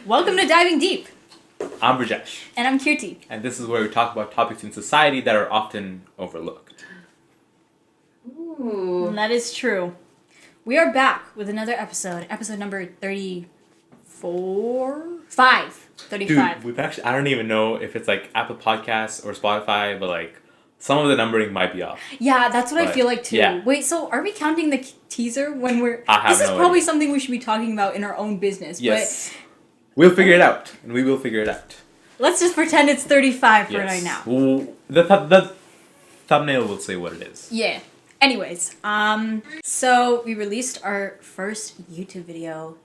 Welcome to Diving Deep. I'm Rajesh. And I'm Kirti. And this is where we talk about topics in society that are often overlooked. Ooh. And that is true. We are back with another episode number 34? 35. Dude, we've actually, I don't even know if it's like Apple Podcasts or Spotify, but like some of the numbering might be off. Yeah, that's what I feel like too. Yeah. Wait, so are we counting the teaser when we're... I have This is no probably idea. something we should be talking about in our own business. Yes. But We'll figure it out. And we will figure it out. let's just pretend it's 35 for right now. Well, the thumbnail will say what it is. Yeah. Anyways, so we released our first YouTube video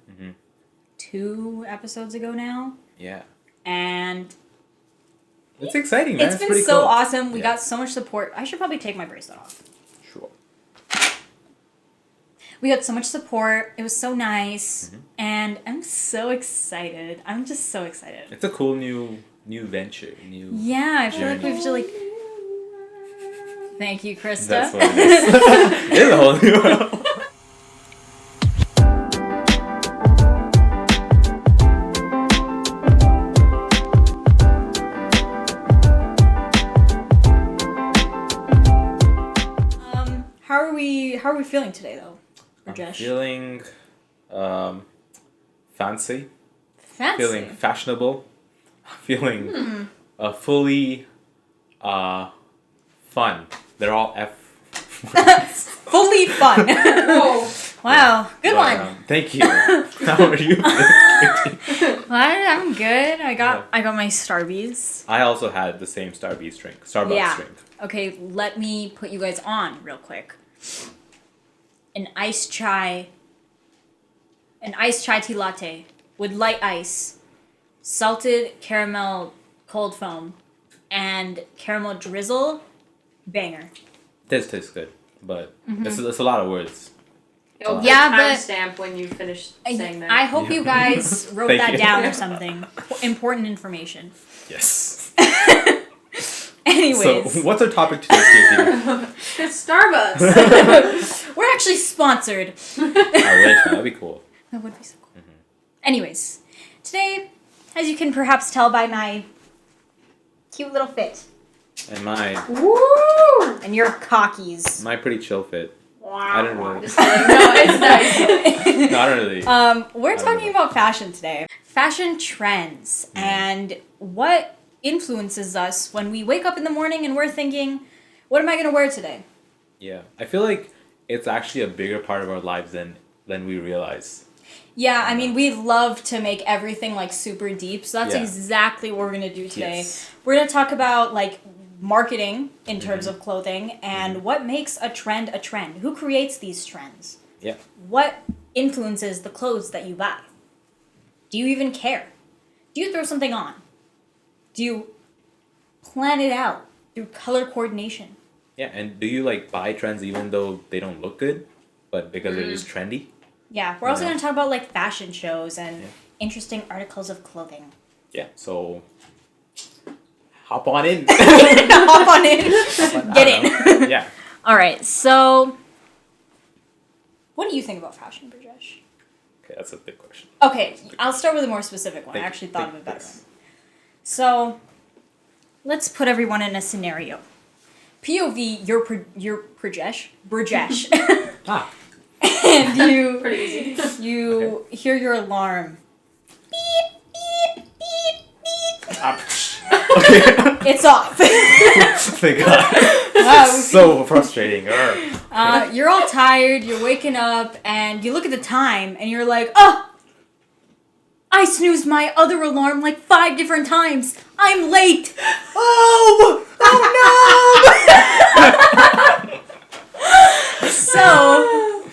2 episodes ago now. Yeah. And it's exciting, man. it's been pretty so cool. awesome. We got so much support. I should probably take my bracelet off. Sure. We got so much support. It was so nice. And I'm so excited. I'm just so excited. It's a cool new venture. Yeah, I feel like journey. we've just like... Thank you, Krista. That's what it is. It is a whole new world. How are we feeling today, though, Rajesh? I'm feeling fancy. Fancy. Feeling fashionable. Feeling fully fun. They're all F. Fully fun. Whoa. Wow, good But, one. Thank you. How are you feeling? I'm good. I got my Starbies. I also had the same Starbucks drink. Okay, let me put you guys on real quick. An iced chai tea latte with light ice, salted caramel cold foam, and caramel drizzle. Banger. This tastes good, but it's a lot of words. You'll Yeah, but- timestamp when you finish saying that. I hope you guys wrote Thank that you. down or something. Important information. Yes. Anyways, So, what's our topic today, Katie? It's Starbucks. we're actually sponsored. I wish. That'd be cool. That would be so cool. Anyways, today, as you can perhaps tell by my cute little fit And my Woo! and your cockies. pretty chill fit. Wow. I don't really. Just kidding. No, it's nice. No, I don't really. We're talking know. about fashion today. Fashion trends and what influences us when we wake up in the morning and we're thinking, what am I going to wear today? Yeah, I feel like it's actually a bigger part of our lives than we realize. Yeah, I mean, we love to make everything like super deep, so that's Yeah. exactly what we're going to do today. Yes. We're going to talk about like marketing in terms of clothing and what makes a trend a trend. Who creates these trends? Yeah. What influences the clothes that you buy? Do you even care? Do you throw something on? Do you plan it out through color coordination? Yeah, and do you like buy trends even though they don't look good, but because they're just trendy? Yeah, we're also Yeah. going to talk about like fashion shows and Yeah. interesting articles of clothing. Yeah, so hop on in. Hop on in. Get in. Yeah. All right, so what do you think about fashion, Brajesh? Okay, that's a big question. Okay, I'll start with a more specific one. Thank I you. actually thought of a better Thanks. one. So, let's put everyone in a scenario. POV, you're Brajesh. Ah. And you Pretty easy. you hear your alarm. Beep, beep, beep, beep. Okay. It's off. Thank God. Wow, So frustrating. you're all tired, you're waking up, and you look at the time, and you're like, oh, I snoozed my other alarm like 5 different times. I'm late. Oh no. So,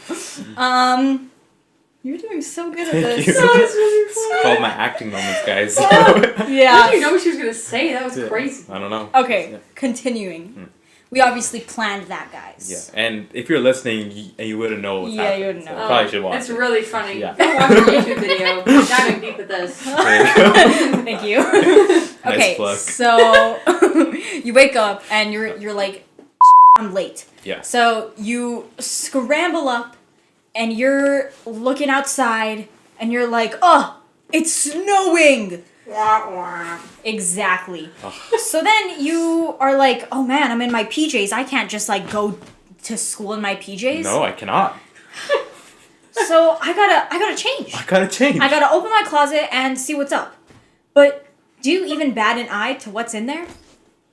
you're doing so good at Thank this. you. That was really It's funny. called my acting moments, guys. How did Yeah. you know what she was gonna say? That was crazy. I don't know. Okay, continuing. We obviously planned that, guys. Yeah, and if you're listening and you wouldn't know what's Yeah, happening, you wouldn't so know. probably should watch It's it. really funny. Yeah. Go watch our YouTube video. Diving deep with us. There you go. Thank you. Nice Okay, plug. so you wake up and you're like, I'm late. Yeah. So you scramble up and you're looking outside and you're like, oh, It's snowing! Wah, wah. Exactly. Ugh. So then you are like, oh man, I'm in my PJs. I can't just like go to school in my PJs. No, I cannot. So I gotta change. I gotta change. I gotta open my closet and see what's up. But do you even bat an eye to what's in there?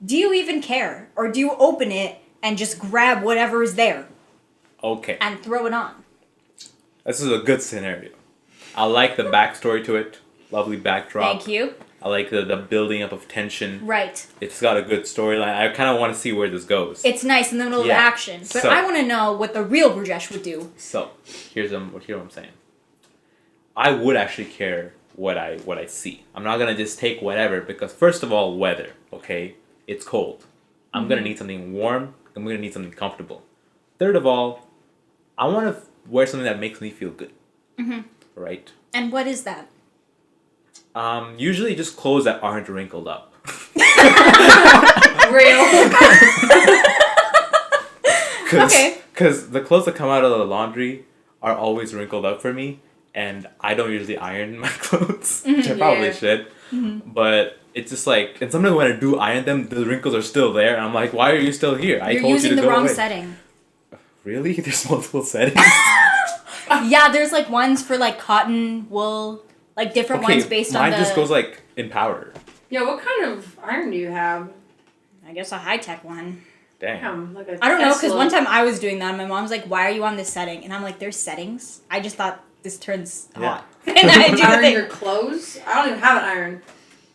Do you even care? Or do you open it and just grab whatever is there Okay. and throw it on? This is a good scenario. I like the backstory to it. Lovely backdrop. Thank you. I like the building up of tension. Right. It's got a good storyline. I kind of want to see where this goes. It's nice in the middle Yeah. of action. But So- I want to know what the real Brajesh would do. So, here's what I'm saying. I would actually care what I see. I'm not gonna just take whatever because first of all, weather. Okay, it's cold. I'm gonna need something warm. I'm gonna need something comfortable. Third of all, I want to wear something that makes me feel good. Right. And what is that? Usually just clothes that aren't wrinkled up. Real. Okay. Because the clothes that come out of the laundry are always wrinkled up for me, and I don't usually iron my clothes, which I probably Yeah. should. But it's just like, and sometimes when I do iron them, the wrinkles are still there, and I'm like, why are you still here? I You're told using you to the go wrong away. setting. Really? There's multiple settings? Yeah, there's like ones for like cotton, wool, like different ones based on mine the... just goes like in powder. Yo, what kind of iron do you have? I guess a high-tech one. Damn. Like a I don't know, because Tesla. one time I was doing that and my mom's like, why are you on this setting? And I'm like, there's settings? I just thought this turns Yeah. hot. And I do the Iron thing. your clothes? I don't even have an iron.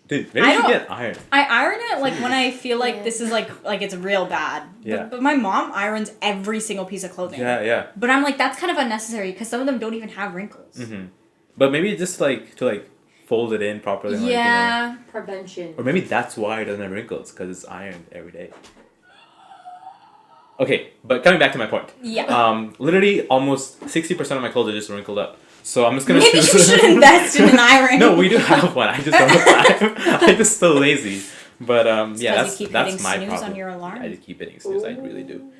Dude, maybe I you should don't- get iron. I iron it like when I feel like Yeah. this is like it's real bad. Yeah. But my mom irons every single piece of clothing. Yeah, yeah. But I'm like, that's kind of unnecessary because some of them don't even have wrinkles. Mm-hmm. But maybe just like to like fold it in properly. Like, Yeah. Prevention. or maybe that's why it doesn't have wrinkles, because it's ironed every day. Okay, but coming back to my point. Yeah. Literally almost 60% of my clothes are just wrinkled up. So I'm just gonna Maybe you choose- should invest in an iron. No, we do have one. I just don't have time. I'm just so lazy. But yeah, 'cause you keep that's hitting my snooze problem. on your alarm? I just keep hitting snooze. I really do.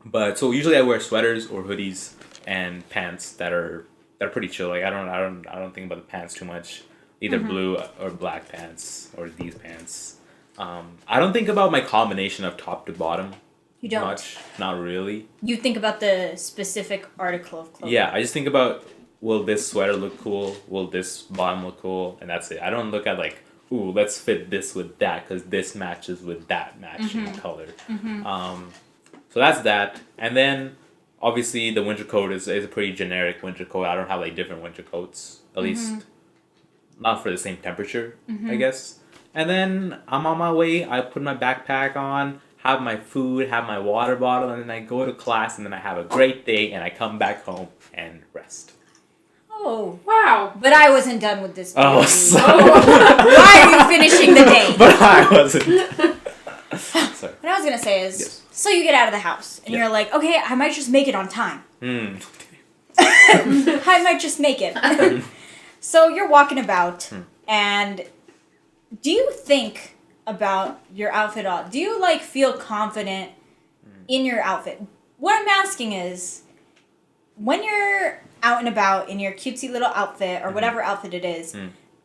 But so usually I wear sweaters or hoodies and pants that are pretty chill. Like I don't think about the pants too much. Either blue or black pants or these pants. I don't think about my combination of top to bottom You don't. much. Not really. You think about the specific article of clothing. Yeah, I just think about, will this sweater look cool? Will this bottom look cool? And that's it. I don't look at like, ooh, let's fit this with that because this matches with that matching color. So that's that. And then obviously the winter coat is a pretty generic winter coat. I don't have like different winter coats, at least not for the same temperature, I guess. And then I'm on my way. I put my backpack on, have my food, have my water bottle, and then I go to class, and then I have a great day, and I come back home and rest. Oh. Wow. But I wasn't done with this. Oh, baby. sorry. Why are you finishing the day? But I wasn't. Sorry. What I was gonna say is, Yes. so you get out of the house and Yeah. you're like, okay, I might just make it on time. Mm. I might just make it. So you're walking about, and do you think about your outfit at all? Do you like feel confident in your outfit? What I'm asking is, when you're out and about in your cutesy little outfit or whatever outfit it is,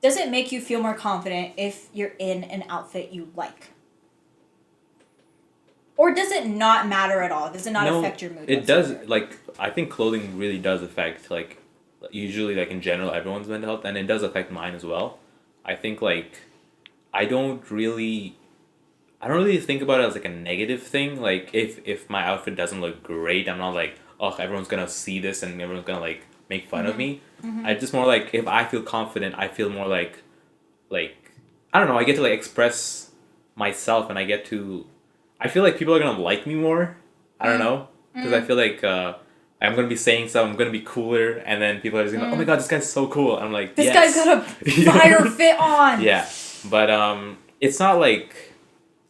does it make you feel more confident if you're in an outfit you like? Or does it not matter at all? Does it not No, affect your mood? It does. whatsoever? Like, I think clothing really does affect, like, usually, like, in general, everyone's mental health, and it does affect mine as well. I think, like, I don't really think about it as, like, a negative thing. Like, if my outfit doesn't look great, I'm not like, oh, everyone's gonna see this and everyone's gonna, like, make fun of me. I just more like, if I feel confident, I feel more like, I don't know, I get to, like, express myself, and I feel like people are gonna like me more. I don't know, because I feel like I'm gonna be saying something, I'm gonna be cooler, and then people are just gonna, oh my god, this guy's so cool. I'm like, This yes. guy's got a fire fit on. Yeah, but it's not like,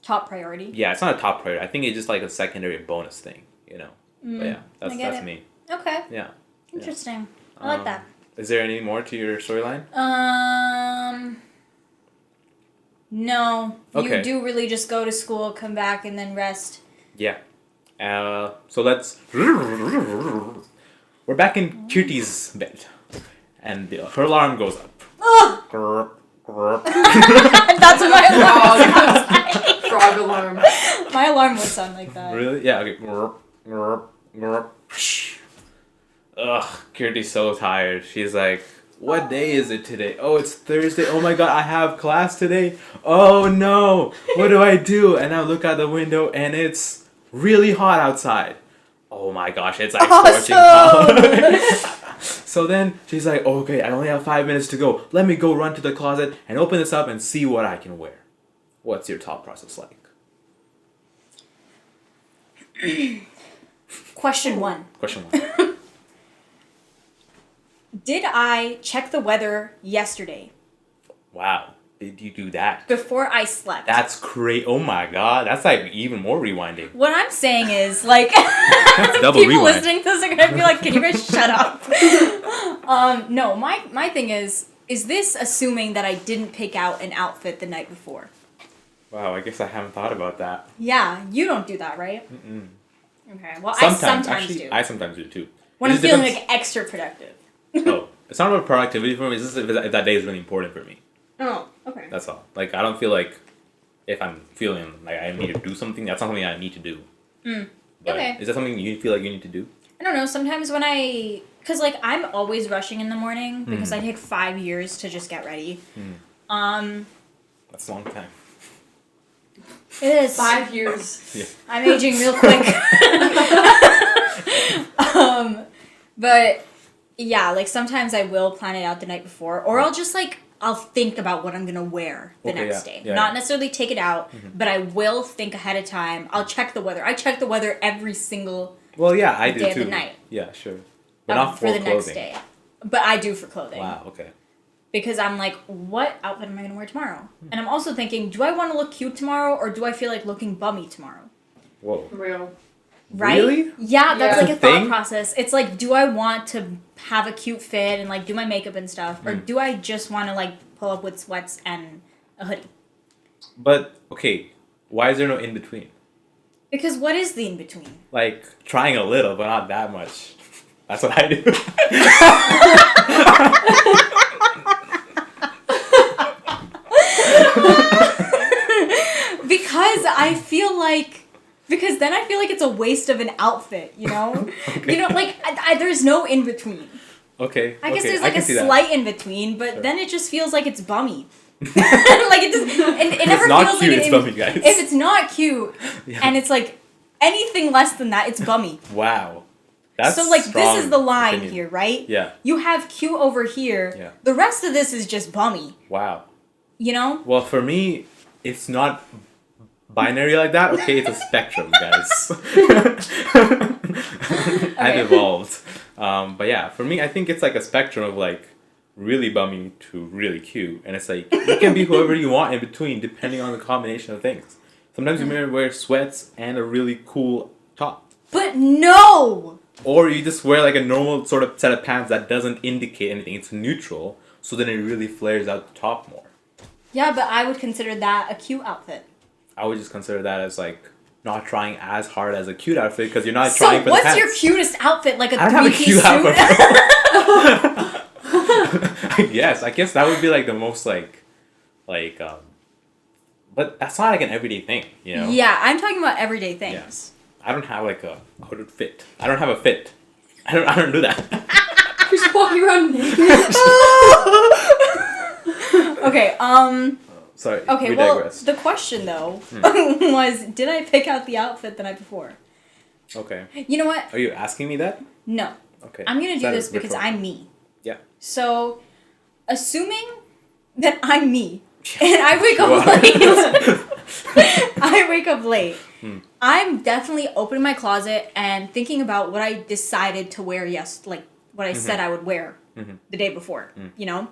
Top priority. yeah, it's not a top priority. I think it's just like a secondary bonus thing, you know. But yeah, I get that's it. me. Okay. Yeah. Interesting. I like that. Is there any more to your storyline? No. Okay. You do really just go to school, come back, and then rest. Yeah. So let's. We're back in Cutie's bed. and her alarm goes up. Ugh! Grrp, grrp. That's what my alarm sounds like. Frog alarm. My alarm would sound like that. Really? Yeah. Okay. Grrp, grrp, grrp. Ugh, Kirti's so tired. She's like, what day is it today? Oh, it's Thursday. Oh my god, I have class today. Oh no, what do I do? And I look out the window and it's really hot outside. Oh my gosh, it's like scorching hot. So then she's like, okay, I only have 5 minutes to go. Let me go run to the closet and open this up and see what I can wear. What's your thought process like? Question 1. Question 1. Did I check the weather yesterday Wow, did you do that? before I slept? That's great. Oh my god, that's like even more rewinding. What I'm saying is, like, double people rewind. listening to this are gonna be like, "Can you guys shut up?" No, my thing is this assuming that I didn't pick out an outfit the night before? Wow, I guess I haven't thought about that. Yeah, you don't do that, right? Mm-mm. Okay, well, Sometimes, I actually, do. I sometimes do too. When It I'm just feeling depends- like extra productive. Oh, it's not about productivity for me. It's just if that day is really important for me. Oh, okay. That's all. Like I don't feel like if I'm feeling like I need to do something, that's not something I need to do. But Okay. is that something you feel like you need to do? I don't know, sometimes when because like I'm always rushing in the morning because I take 5 years to just get ready. That's a long time. It is. 5 years. Yeah. I'm aging real quick. But yeah, like sometimes I will plan it out the night before, or I'll just like I'll think about what I'm gonna wear the Okay, next yeah, day. yeah, Not yeah. necessarily take it out, but I will think ahead of time. I'll check the weather. I check the weather every single Well, yeah, I do day too. of the night. Yeah, sure. But not for the clothing. next day. But I do for clothing. Wow. Okay. Because I'm like, what outfit am I gonna wear tomorrow? And I'm also thinking, do I want to look cute tomorrow, or do I feel like looking bummy tomorrow? Whoa. Real. Right? Really? Yeah, that's Yeah. like a That's a thought thing? process. It's like, do I want to have a cute fit and like do my makeup and stuff, or do I just want to like pull up with sweats and a hoodie? But okay, why is there no in between? Because what is the in between? Like trying a little, but not that much. That's what I do. Because then I feel like it's a waste of an outfit, you know? Okay. You know, like, there's no in between. Okay. I guess okay, there's like a can see that. slight in between, but Sure. then it just feels like it's bummy. Like it just, it never it's not feels cute, like it's an bummy, guys. If it's not cute, Yeah. and it's like anything less than that, it's bummy. Wow. That's So like strong this is the line opinion. here, right? Yeah. You have cute over here. Yeah. The rest of this is just bummy. Wow. You know? Well, for me, it's not binary like that. Okay, it's a spectrum, guys. I've evolved. But yeah, for me, I think it's like a spectrum of like really bummy to really cute. And it's like, you can be whoever you want in between depending on the combination of things. Sometimes you may wear sweats and a really cool top. But no! Or you just wear like a normal sort of set of pants that doesn't indicate anything. It's neutral, so then it really flares out the top more. Yeah, but I would consider that a cute outfit. I would just consider that as like not trying as hard as a cute outfit because you're not So trying for the what's pants. your cutest outfit? Like a I don't have a three-piece cute suit? outfit. I guess that would be like the most like, but that's not like an everyday thing, you know. Yeah, I'm talking about everyday things. I don't have like a fit. I don't have a fit. I don't do that. You're just walking around naked. Okay, Sorry. okay, we well, digress. the question though was, did I pick out the outfit the night before? Okay. You know what? Are you asking me that? No. Okay. I'm gonna Is do that this because rhetorical? I'm me. Yeah. So, assuming that I'm me, and I wake You up are. late, I wake up late. Hmm. I'm definitely opening my closet and thinking about what I decided to wear what I said I would wear the day before, you know?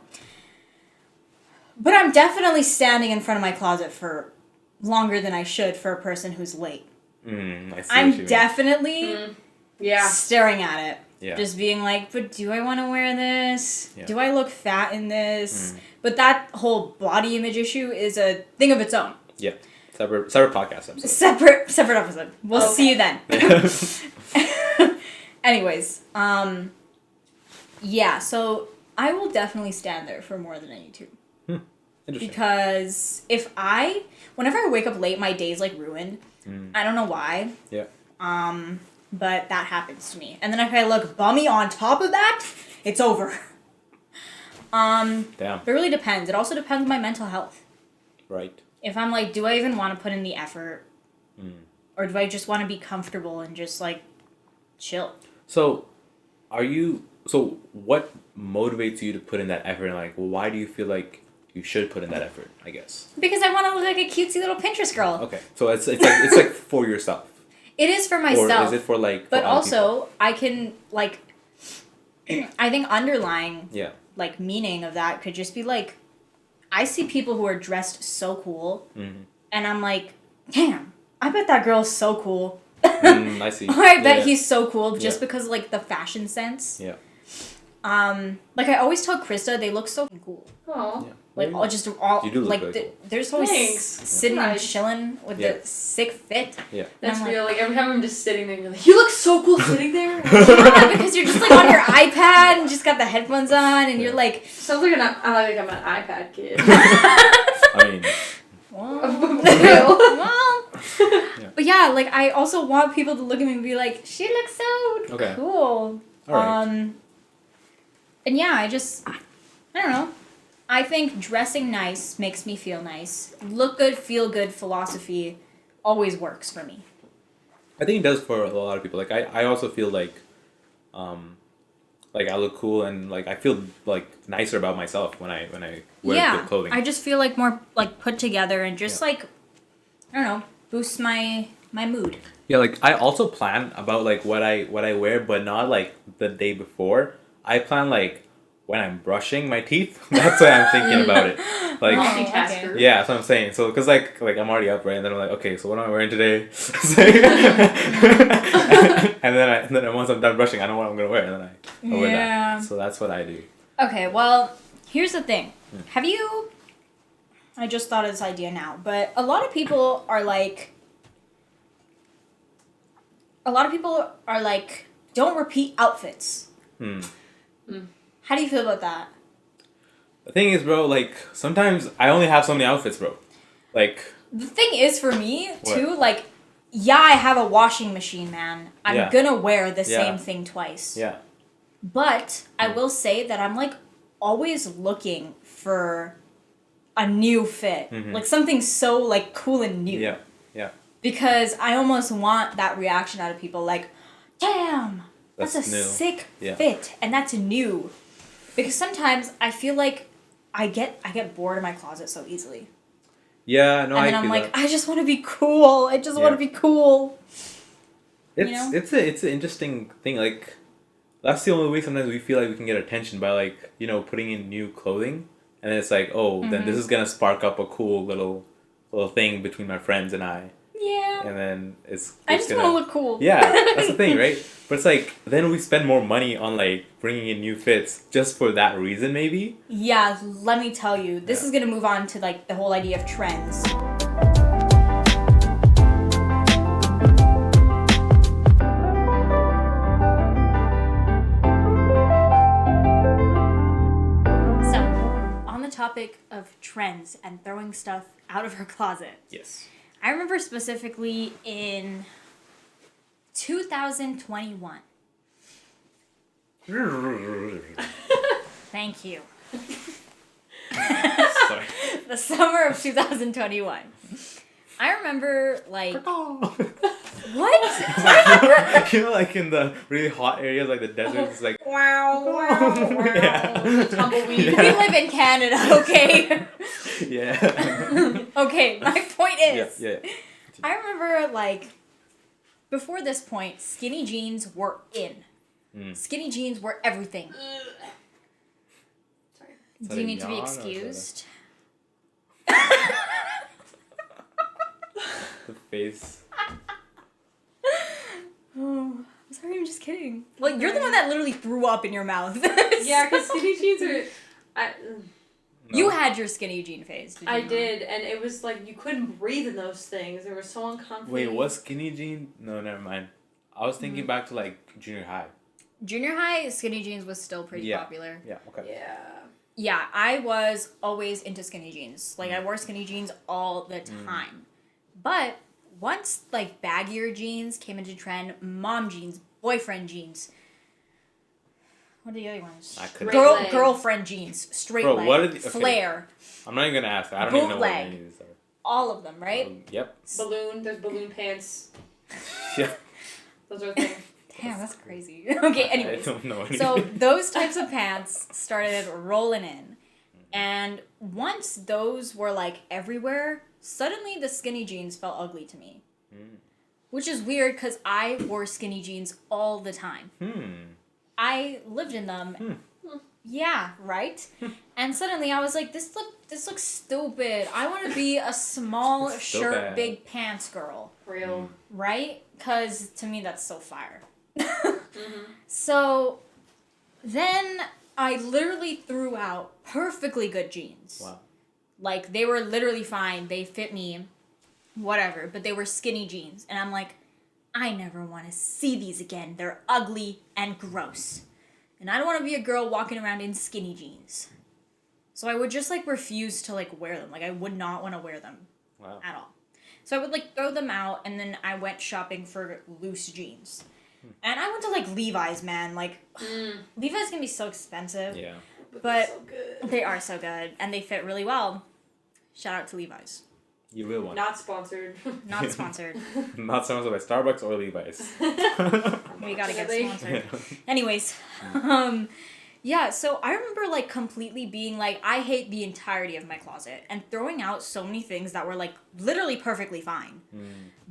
But I'm definitely standing in front of my closet for longer than I should for a person who's late. I see what you I'm mean. definitely Yeah. staring at it. Yeah. Just being like, but do I want to wear this? Yeah. Do I look fat in this? But that whole body image issue is a thing of its own. Yeah. Separate podcast episode. Separate episode. We'll see you then. Anyways, yeah, so I will definitely stand there for more than I need to. Interesting. Because whenever I wake up late, my day's like ruined. I don't know why. Yeah. But that happens to me. And then if I look bummy on top of that, it's over. Damn. It really depends. It also depends on my mental health. Right. If I'm like, do I even want to put in the effort? Or do I just want to be comfortable and just like chill? So, what motivates you to put in that effort? And like, why do you feel like you should put in that effort, I guess? Because I want to look like a cutesy little Pinterest girl. Okay. So it's like for yourself. It is for myself. Or is it for like... But for other also, people? I can, like... I think underlying, Yeah. like, meaning of that could just be, like... I see people who are dressed so cool, and I'm like, damn, I bet that girl's so cool. I see. Or I bet Yeah. he's so cool just because, like, the fashion sense. Yeah. Like, I always tell Krista, they look so cool. Oh. Yeah. Like, You do look like, really cool. they're just always Thanks. sitting and Nice. chilling with the sick fit. Yeah. That's I'm like- real. Like every time I'm just sitting there, and you're like, you look so cool sitting there. Yeah, because you're just like on your iPad and just got the headphones on and you're like, Sounds like I'm an iPad kid. I mean... well. But yeah, like I also want people to look at me and be like, she looks so Okay. cool. All right. And yeah, I don't know. I think dressing nice makes me feel nice. Look good, feel good philosophy always works for me. I think it does for a lot of people. Like I also feel like I look cool and like I feel like nicer about myself when I wear good clothing. I just feel like more like put together and just like I don't know, boosts my mood. Yeah, like I also plan about like what I wear, but not like the day before. I plan like when I'm brushing my teeth. That's why I'm thinking about it. Like Multitasker. yeah, that's what I'm saying. So because like I'm already up, right? And then I'm like, okay, so what am I wearing today? and then once I'm done brushing, I know what I'm gonna wear, and then I wear that. So that's what I do. Okay, well, here's the thing. Have you... I just thought of this idea now, but a lot of people are like... don't repeat outfits. How do you feel about that? The thing is, bro, like sometimes I only have so many outfits, bro. Like The thing is, for me, What? too, like, yeah, I have a washing machine, man. I'm Yeah. gonna wear the Yeah. same thing twice. yeah, But I will say that I'm, like, always looking for a new fit. Like, something so, like, cool and new. yeah. Because I almost want that reaction out of people, like, damn, that's a new. sick Yeah. fit, and that's new. Because sometimes I feel like I get bored in my closet so easily. Yeah, no, And then I I'm feel like, that. I just want to be cool. I just want to be cool. It's you know? it's an interesting thing. Like that's the only way sometimes we feel like we can get attention by like putting in new clothing, and then it's like then this is gonna spark up a cool little thing between my friends and I. Yeah. And then it's I just want to look cool. Yeah, that's the thing, right? But it's like then we spend more money on like bringing in new fits just for that reason, maybe. Yeah, let me tell you. This Yeah. is going to move on to like the whole idea of trends. So, on the topic of trends and throwing stuff out of her closet. Yes. I remember specifically in 2021. Thank you. Sorry. The summer of 2021. I remember, like... What? Like in the really hot areas, like the desert, it's like... Wow, wow, wow. Yeah. Tumbleweed. We live in Canada, okay? Yeah. Okay, my point is... Yeah. I remember, like, before this point, skinny jeans were in. Skinny jeans were everything. Sorry. Is Do that you a need to be yawn or is that a- excused? The face. Oh, I'm sorry, I'm just kidding. Well, you're the one that literally threw up in your mouth. Yeah, because skinny jeans are. No. You had your skinny jean phase. Did you I not? did, and it was like you couldn't breathe in those things. They were so uncomfortable. Wait, what skinny jean? No, never mind. I was thinking back to like junior high. Junior high, skinny jeans was still pretty Yeah. popular. Yeah. Okay. Yeah. Yeah, I was always into skinny jeans. Like, I wore skinny jeans all the time. But once, like, baggier jeans came into trend, mom jeans, boyfriend jeans. What are the other ones? I couldn't. Straight leg. Girlfriend jeans, straight Bro, leg, what are the- okay. flare, I'm not even gonna ask. I don't even know what Bootleg. any of these are. all of them, right? Yep. Balloon. There's balloon pants. Yeah. Those are things. Damn, that's crazy. Okay, anyways. I don't know anything. So those types of pants started rolling in. And once those were like everywhere, suddenly the skinny jeans felt ugly to me. Which is weird because I wore skinny jeans all the time. I lived in them. Yeah, right? And suddenly I was like, this looks stupid. I want to be a small So shirt, bad. big pants girl. Real. Right? Because to me that's so fire. So then I literally threw out perfectly good jeans. Wow. Like, they were literally fine. They fit me, whatever. But they were skinny jeans. And I'm like, I never want to see these again. They're ugly and gross. And I don't want to be a girl walking around in skinny jeans. So I would just, like, refuse to, like, wear them. Like, I would not want to wear them Wow. at all. So I would, like, throw them out. And then I went shopping for loose jeans. And I went to, like, Levi's, man. Like, Levi's can be so expensive. Yeah. But so good. they are so good. And they fit really well. Shout out to Levi's. You will want. Not sponsored. Not sponsored. Not sponsored by Starbucks or Levi's. We gotta get Really? sponsored. Anyways, yeah, so I remember, like, completely being like, I hate the entirety of my closet. And throwing out so many things that were, like, literally perfectly fine.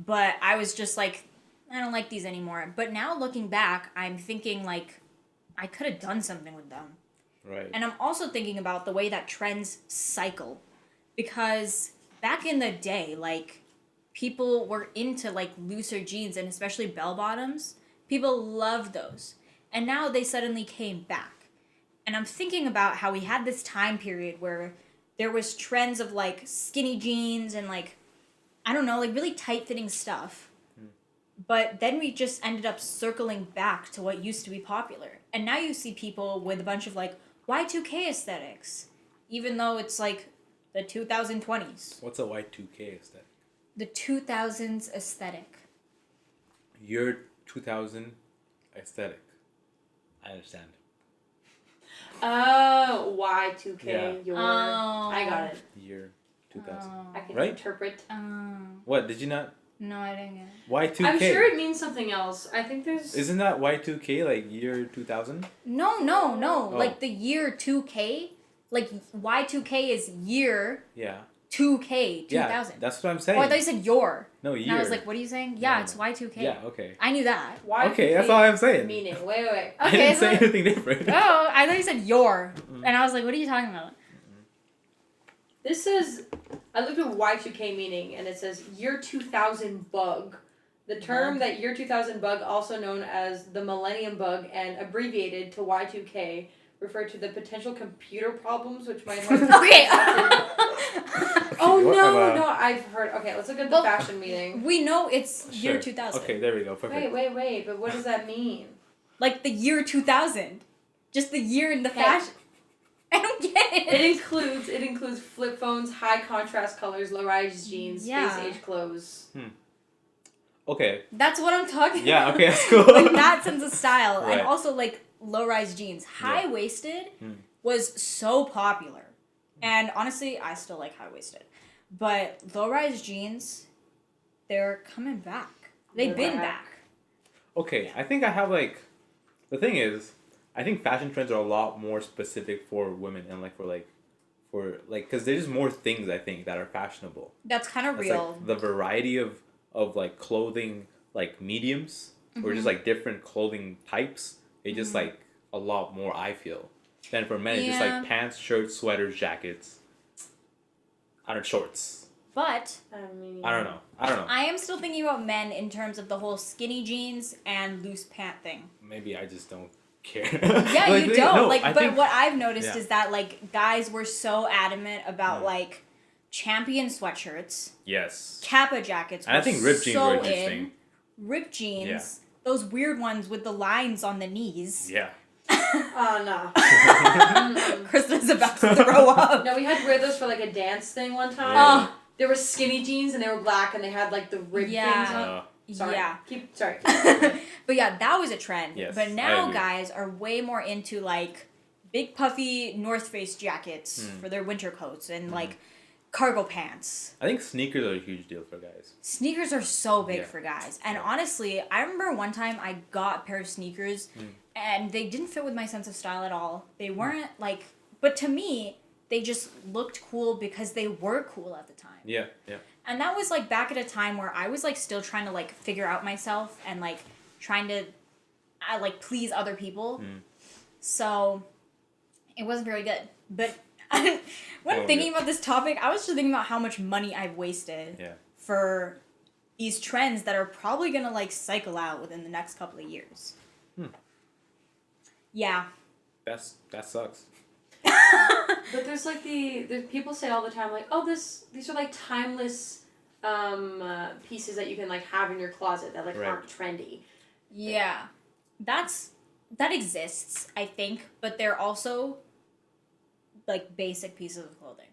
But I was just like, I don't like these anymore. But now looking back, I'm thinking, like, I could have done something with them. Right. And I'm also thinking about the way that trends cycle. Because back in the day, like, people were into, like, looser jeans and especially bell bottoms. People loved those. And now they suddenly came back. And I'm thinking about how we had this time period where there was trends of, like, skinny jeans and, like, I don't know, like, really tight-fitting stuff. But then we just ended up circling back to what used to be popular. And now you see people with a bunch of, like, Y2K aesthetics. Even though it's, like, the 2020s. What's a Y2K aesthetic? The 2000s aesthetic. Year 2000 aesthetic. I understand. Oh, Y2K. Yeah. Your. Oh. I got it. Year 2000. I can Right? interpret. What? Did you not? No, I didn't get it. Y2K. I'm sure it means something else. I think there's. Isn't that Y2K like year 2000? No. Oh. Like, the year 2K. Like, Y2K is year Yeah. 2K, 2000. Yeah, that's what I'm saying. Oh, I thought you said your. No, year. And I was like, what are you saying? Yeah, No. it's Y2K. Yeah, okay. I knew that. Y2K Okay, that's all I'm saying. Meaning. Wait. I Okay, didn't so- say anything different. Oh, I thought you said your. And I was like, what are you talking about? This says. I looked at Y2K meaning, and it says year 2000 bug. The term that year 2000 bug, also known as the millennium bug and abbreviated to Y2K, refer to the potential computer problems which might have. Okay. Oh What no, about- I've heard. Okay, let's look at the Well, fashion meaning. We know it's year Sure. 2000. Okay, there we go. Perfect. Wait, but what does that mean? Like the year 2000. Just the year in the Hey. fashion. I don't get it. It includes flip phones, high contrast colors, low rise jeans, Yeah. space age clothes. Okay. That's what I'm talking Yeah, about. okay, that's cool. Like that sense of style. Right. And also like low-rise jeans. High-waisted was so popular. And honestly, I still like high-waisted. But low-rise jeans, they're coming back. They've They're been back. back. Okay, I think I have like, the thing is, I think fashion trends are a lot more specific for women and like for because there's more things I think that are fashionable. That's kind of It's real. like the variety of like clothing like mediums or just like different clothing types. It's just like a lot more I feel. Then for men, it's just Yeah. like pants, shirts, sweaters, jackets. I don't know, shorts. But I don't know. I am still thinking about men in terms of the whole skinny jeans and loose pant thing. Maybe I just don't care. Yeah, Like, you don't. no, like, I but think- what I've noticed Yeah. is that like guys were so adamant about like Champion sweatshirts, Yes. Kappa jackets. And I were think ripped jeans so were interesting. in. Ripped jeans, those weird ones with the lines on the knees. Yeah. Oh, no. Krista's about to throw up. No, we had to wear those for like a dance thing one time. Oh. They were skinny jeans and they were black and they had like the rib things on. Sorry. Yeah. Sorry. But yeah, that was a trend. Yes, but I now agree. guys are way more into like big puffy North Face jackets for their winter coats and like cargo pants. I think sneakers are a huge deal for guys. Sneakers are so big Yeah. for guys. And Yeah. honestly, I remember one time I got a pair of sneakers and they didn't fit with my sense of style at all. They weren't like, but to me, they just looked cool because they were cool at the time. Yeah, yeah. And that was like back at a time where I was like still trying to like figure out myself and like trying to like please other people. So it wasn't very good. But when thinking about this topic, I was just thinking about how much money I've wasted for these trends that are probably gonna like cycle out within the next couple of years. Yeah. That sucks. But there's like there's people say all the time like, oh, these are like timeless pieces that you can like have in your closet that like aren't trendy. Yeah. That exists, I think, but they're also like basic pieces of clothing.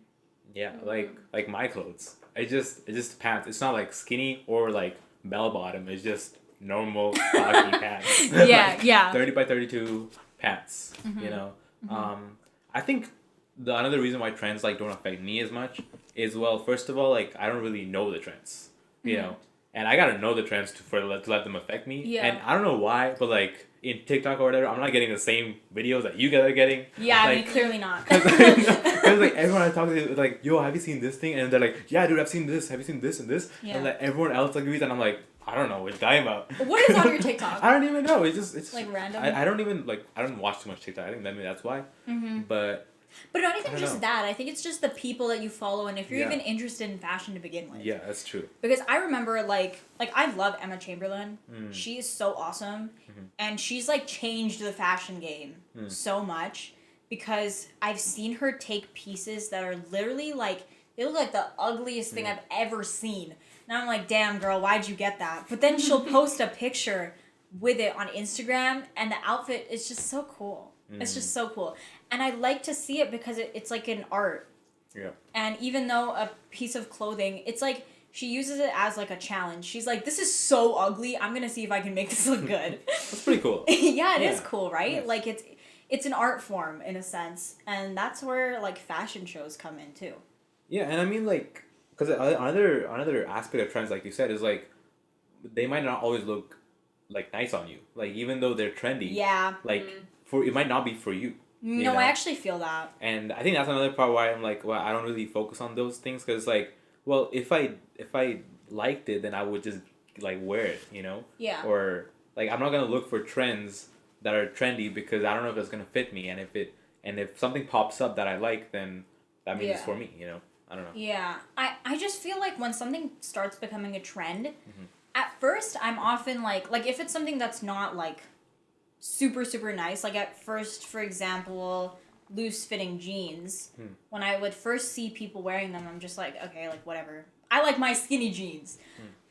Yeah, like my clothes. It's just pants. It's not like skinny or like bell bottom. It's just normal baggy pants. Yeah, yeah. 30 by 32 pants. You know. I think another reason why trends like don't affect me as much is, well, first of all, like I don't really know the trends. You know. And I gotta know the trends to let them affect me. Yeah. And I don't know why, but like in TikTok or whatever, I'm not getting the same videos that you guys are getting. Yeah, like, I mean, clearly not. Because like everyone I talk to is like, yo, have you seen this thing? And they're like, yeah, dude, I've seen this. Have you seen this and this? Yeah. And like everyone else agrees, and I'm like, I don't know what you're talking about. What is on your TikTok? I don't even know. It's like random. I don't even like. I don't watch too much TikTok. I think maybe that's why. But not even I don't just know. that. I think it's just the people that you follow, and if you're Yeah. even interested in fashion to begin with. yeah, that's true. Because I remember like I love Emma Chamberlain. She is so awesome, and she's like changed the fashion game so much because I've seen her take pieces that are literally like they look like the ugliest thing I've ever seen. And I'm like, damn girl, why'd you get that? But then she'll post a picture with it on Instagram, and the outfit is just so cool. It's just so cool. And I like to see it because it's like an art. Yeah. And even though a piece of clothing, it's like she uses it as like a challenge. She's like, this is so ugly. I'm going to see if I can make this look good. That's pretty cool. Yeah, it is Yeah. cool, right? Yes. Like it's an art form in a sense. And that's where like fashion shows come in too. Yeah, and I mean like, because another aspect of trends, like you said, is like they might not always look like nice on you. Like even though they're trendy. Yeah. Like it might not be for you. No, you know? I actually feel that. And I think that's another part why I'm like, well, I don't really focus on those things because like, well, if I liked it, then I would just like wear it, you know. Yeah. Or like I'm not gonna look for trends that are trendy because I don't know if it's gonna fit me, and if something pops up that I like, then that means it's for me, you know. I don't know. Yeah. I just feel like when something starts becoming a trend, at first I'm often like if it's something that's not like super, super nice, like at first, for example, loose fitting jeans, when I would first see people wearing them, I'm just like, okay, like whatever. I like my skinny jeans.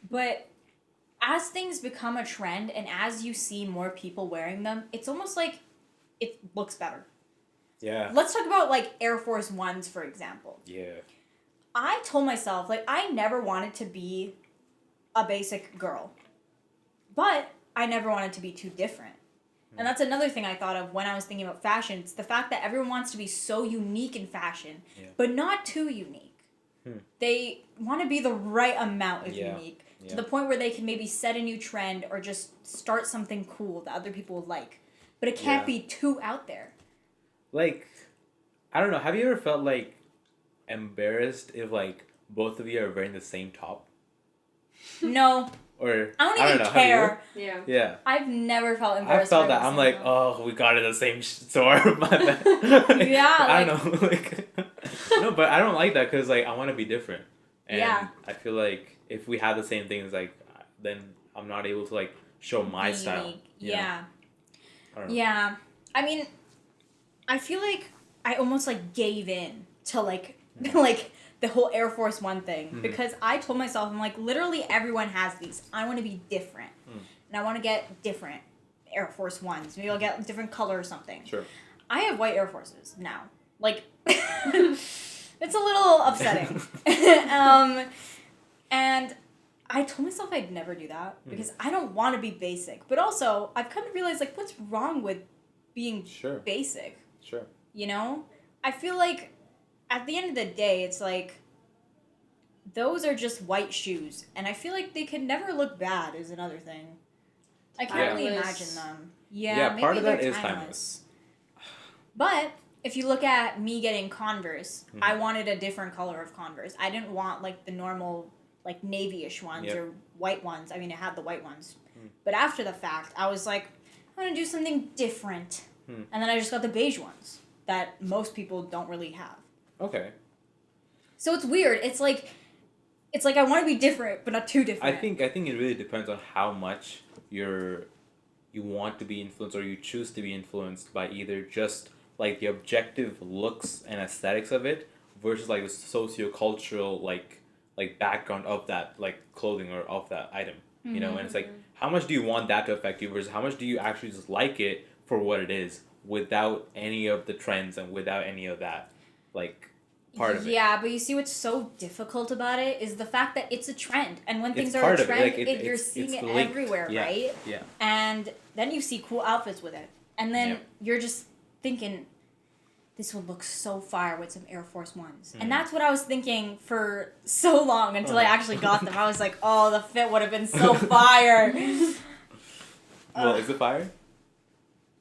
But as things become a trend and as you see more people wearing them, it's almost like it looks better. Yeah. Let's talk about like Air Force Ones, for example. Yeah. I told myself, like, I never wanted to be a basic girl. But I never wanted to be too different. And that's another thing I thought of when I was thinking about fashion. It's the fact that everyone wants to be so unique in fashion, but not too unique. They want to be the right amount of unique. To the point where they can maybe set a new trend or just start something cool that other people will like. But it can't be too out there. Like, I don't know. Have you ever felt like embarrassed if like both of you are wearing the same top? No. Or I don't even care. Yeah. Yeah. I've never felt I embarrassed. felt by that. the I'm same like, one. oh, we got it at the same store. My bad. Yeah, I don't know. Like, no, but I don't like that because like I want to be different. And Yeah. I feel like if we have the same things, like then I'm not able to like show my Be style. unique. you know? Yeah. I don't know. Yeah. I mean, I feel like I almost like gave in to like like the whole Air Force One thing because I told myself, I'm like, literally everyone has these. I want to be different. and I want to get different Air Force Ones. Maybe I'll get a different color or something. Sure. I have white Air Forces now. Like, it's a little upsetting. And I told myself I'd never do that because I don't want to be basic. But also, I've come to realize, like, what's wrong with being basic? Sure. You know? I feel like at the end of the day, it's like, those are just white shoes. And I feel like they can never look bad is another thing. I can't really imagine them. Yeah, maybe part of that they're is timeless. But if you look at me getting Converse, I wanted a different color of Converse. I didn't want, like, the normal, like, navy-ish ones or white ones. I mean, it had the white ones. But after the fact, I was like, I'm going to do something different. And then I just got the beige ones that most people don't really have. Okay. So it's weird. It's like I want to be different, but not too different. I think it really depends on how much you want to be influenced or you choose to be influenced by either just like the objective looks and aesthetics of it versus like the socio-cultural like background of that like clothing or of that item. You know, and it's like how much do you want that to affect you versus how much do you actually just like it for what it is without any of the trends and without any of that like part of it. Yeah, but you see what's so difficult about it is the fact that it's a trend. And when things It's are a part of it. trend, Like, you're seeing it linked. everywhere, Yeah. right? Yeah. And then you see cool outfits with it. And then you're just thinking, this would look so fire with some Air Force Ones. And that's what I was thinking for so long until I actually got them. I was like, oh, the fit would have been so fire. Well, is it fire?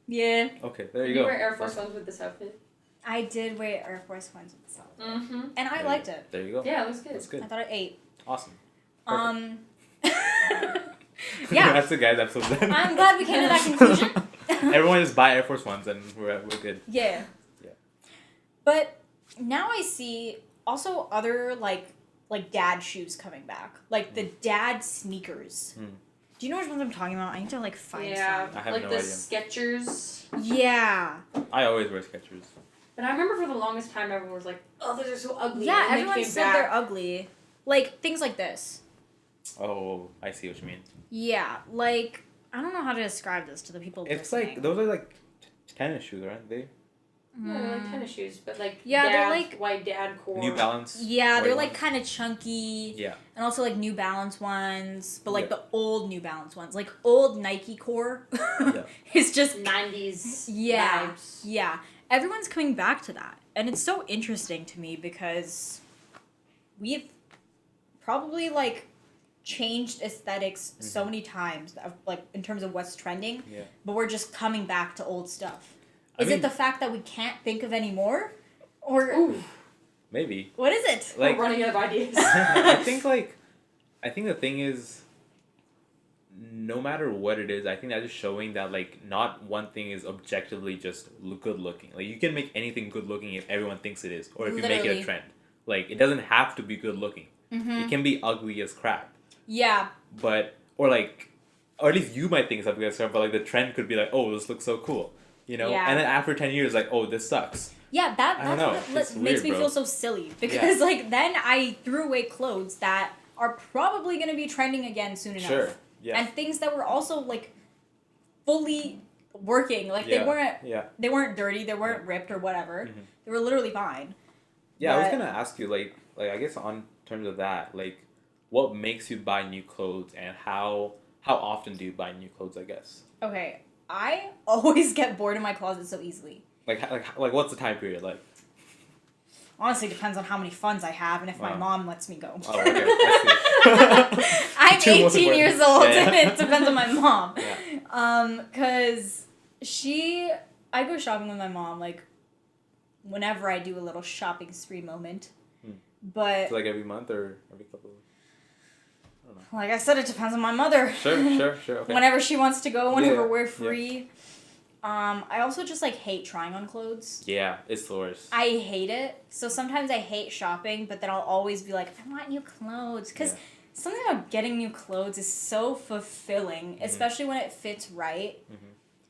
Yeah. Okay, there you You go. wear Air Force Ones with this outfit. I did wear Air Force Ones with this outfit. Mm-hmm. And I liked it. There you go. Yeah, it looks good. That's good. I thought it ate. Awesome. Yeah. That's the guy's episode then. I'm glad we came to that conclusion. Everyone just buy Air Force Ones and we're good. Yeah. Yeah. But now I see also other like dad shoes coming back. Like the dad sneakers. Do you know which ones I'm talking about? I need to like find Yeah, some. I have like no the idea. Skechers. Yeah. I always wear Skechers. But I remember for the longest time everyone was like, oh, those are so ugly. Yeah, and then everyone came said back. they're ugly. Like things like this. Oh, I see what you mean. Yeah, like I don't know how to describe this to the people It's listening. like those are like tennis shoes, aren't they? Yeah, they're like tennis shoes, but like Yeah, they're dad, like- white dad core. New Balance. Yeah, they're white like ones. kind of chunky. Yeah. And also like New Balance ones, but like Yeah. the old New Balance ones, like old Nike core. Yeah. It's just 90s yeah, vibes. yeah. Everyone's coming back to that, and it's so interesting to me because we've probably like changed aesthetics so many times, like in terms of what's trending. Yeah. But we're just coming back to old stuff. I Is mean- it the fact that we can't think of any more, or Ooh, Maybe. what is it? Like we're running out of ideas. I think the thing is no matter what it is, I think that's just showing that like not one thing is objectively just good looking. Like you can make anything good looking if everyone thinks it is, or if you make it Literally. a trend. Like it doesn't have to be good looking. Mm-hmm. It can be ugly as crap. Yeah. But or at least you might think something as crap, but like the trend could be like, oh, this looks so cool. You know? Yeah. And then after 10 years like, oh, this sucks. Yeah, I don't that's know. what It's makes weird, me bro. feel so silly because like then I threw away clothes that are probably going to be trending again soon enough. Sure. Yeah. And things that were also like fully working, like Yeah. they weren't dirty, they weren't ripped or whatever. Mhm. They were literally fine. Yeah, I was But- gonna ask you, like I guess on terms of that, like, what makes you buy new clothes, and how often do you buy new clothes? I guess. Okay, I always get bored in my closet so easily. Like what's the time period like? Honestly, depends on how many funds I have and if my Wow. mom lets me go. Oh, okay. I I'm Two most 18 important- years old, Yeah, yeah. and it depends on my mom. Yeah. Cause I go shopping with my mom like whenever I do a little shopping spree moment. But So, like every month or every couple of... I don't know. like I said, it depends on my mother. Sure. Okay. Whenever she wants to go, whenever Yeah, we're yeah. free. I also just like hate trying on clothes. Yeah, it's the worst. I hate it. So sometimes I hate shopping, but then I'll always be like, I want new clothes. Because Yeah. something about getting new clothes is so fulfilling, especially when it fits right. Mhm.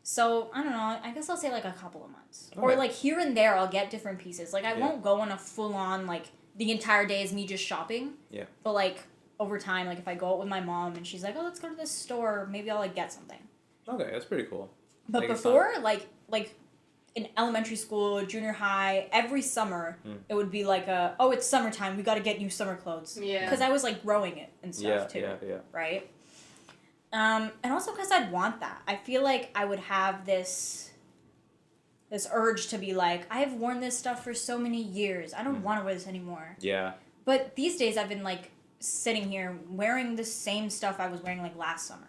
So, I don't know, I guess I'll say like a couple of months. Or Okay. like here and there, I'll get different pieces. Like I Yeah. won't go on a full on, like the entire day is me just shopping. Yeah. But like over time, like if I go out with my mom and she's like, oh, let's go to this store, maybe I'll like get something. Okay, that's pretty cool. But Like, it's before, like in elementary school, junior high, every summer, it would be like it's summertime, we got to get new summer clothes. Yeah. Because I was like growing it and stuff too. Yeah. Right? And also because I'd want that. I feel like I would have this urge to be like, I have worn this stuff for so many years. I don't want to wear this anymore. Yeah. But these days I've been like sitting here wearing the same stuff I was wearing like last summer.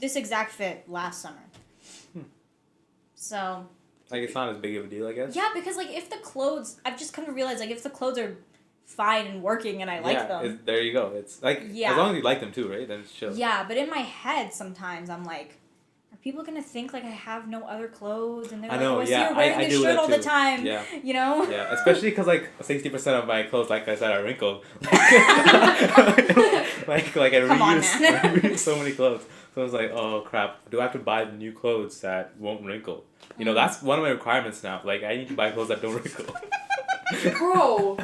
This exact fit last summer. So... Like, it's not as big of a deal, I guess? Yeah, because, like, if the clothes... I've just come to realize, like, if the clothes are fine and working and I like them... There you go. It's, like, as long as you like them, too, right? Then it's chill. Yeah, but in my head, sometimes, I'm like, are people going to think, like, I have no other clothes? And they're like, oh, I see you're wearing this shirt all the time. Yeah. You know? Yeah, especially because, like, 60% of my clothes, like I said, are wrinkled. like I reuse so many clothes. So I was like, oh, crap. Do I have to buy new clothes that won't wrinkle? You know, that's one of my requirements now. Like, I need to buy clothes that don't wrinkle. Bro,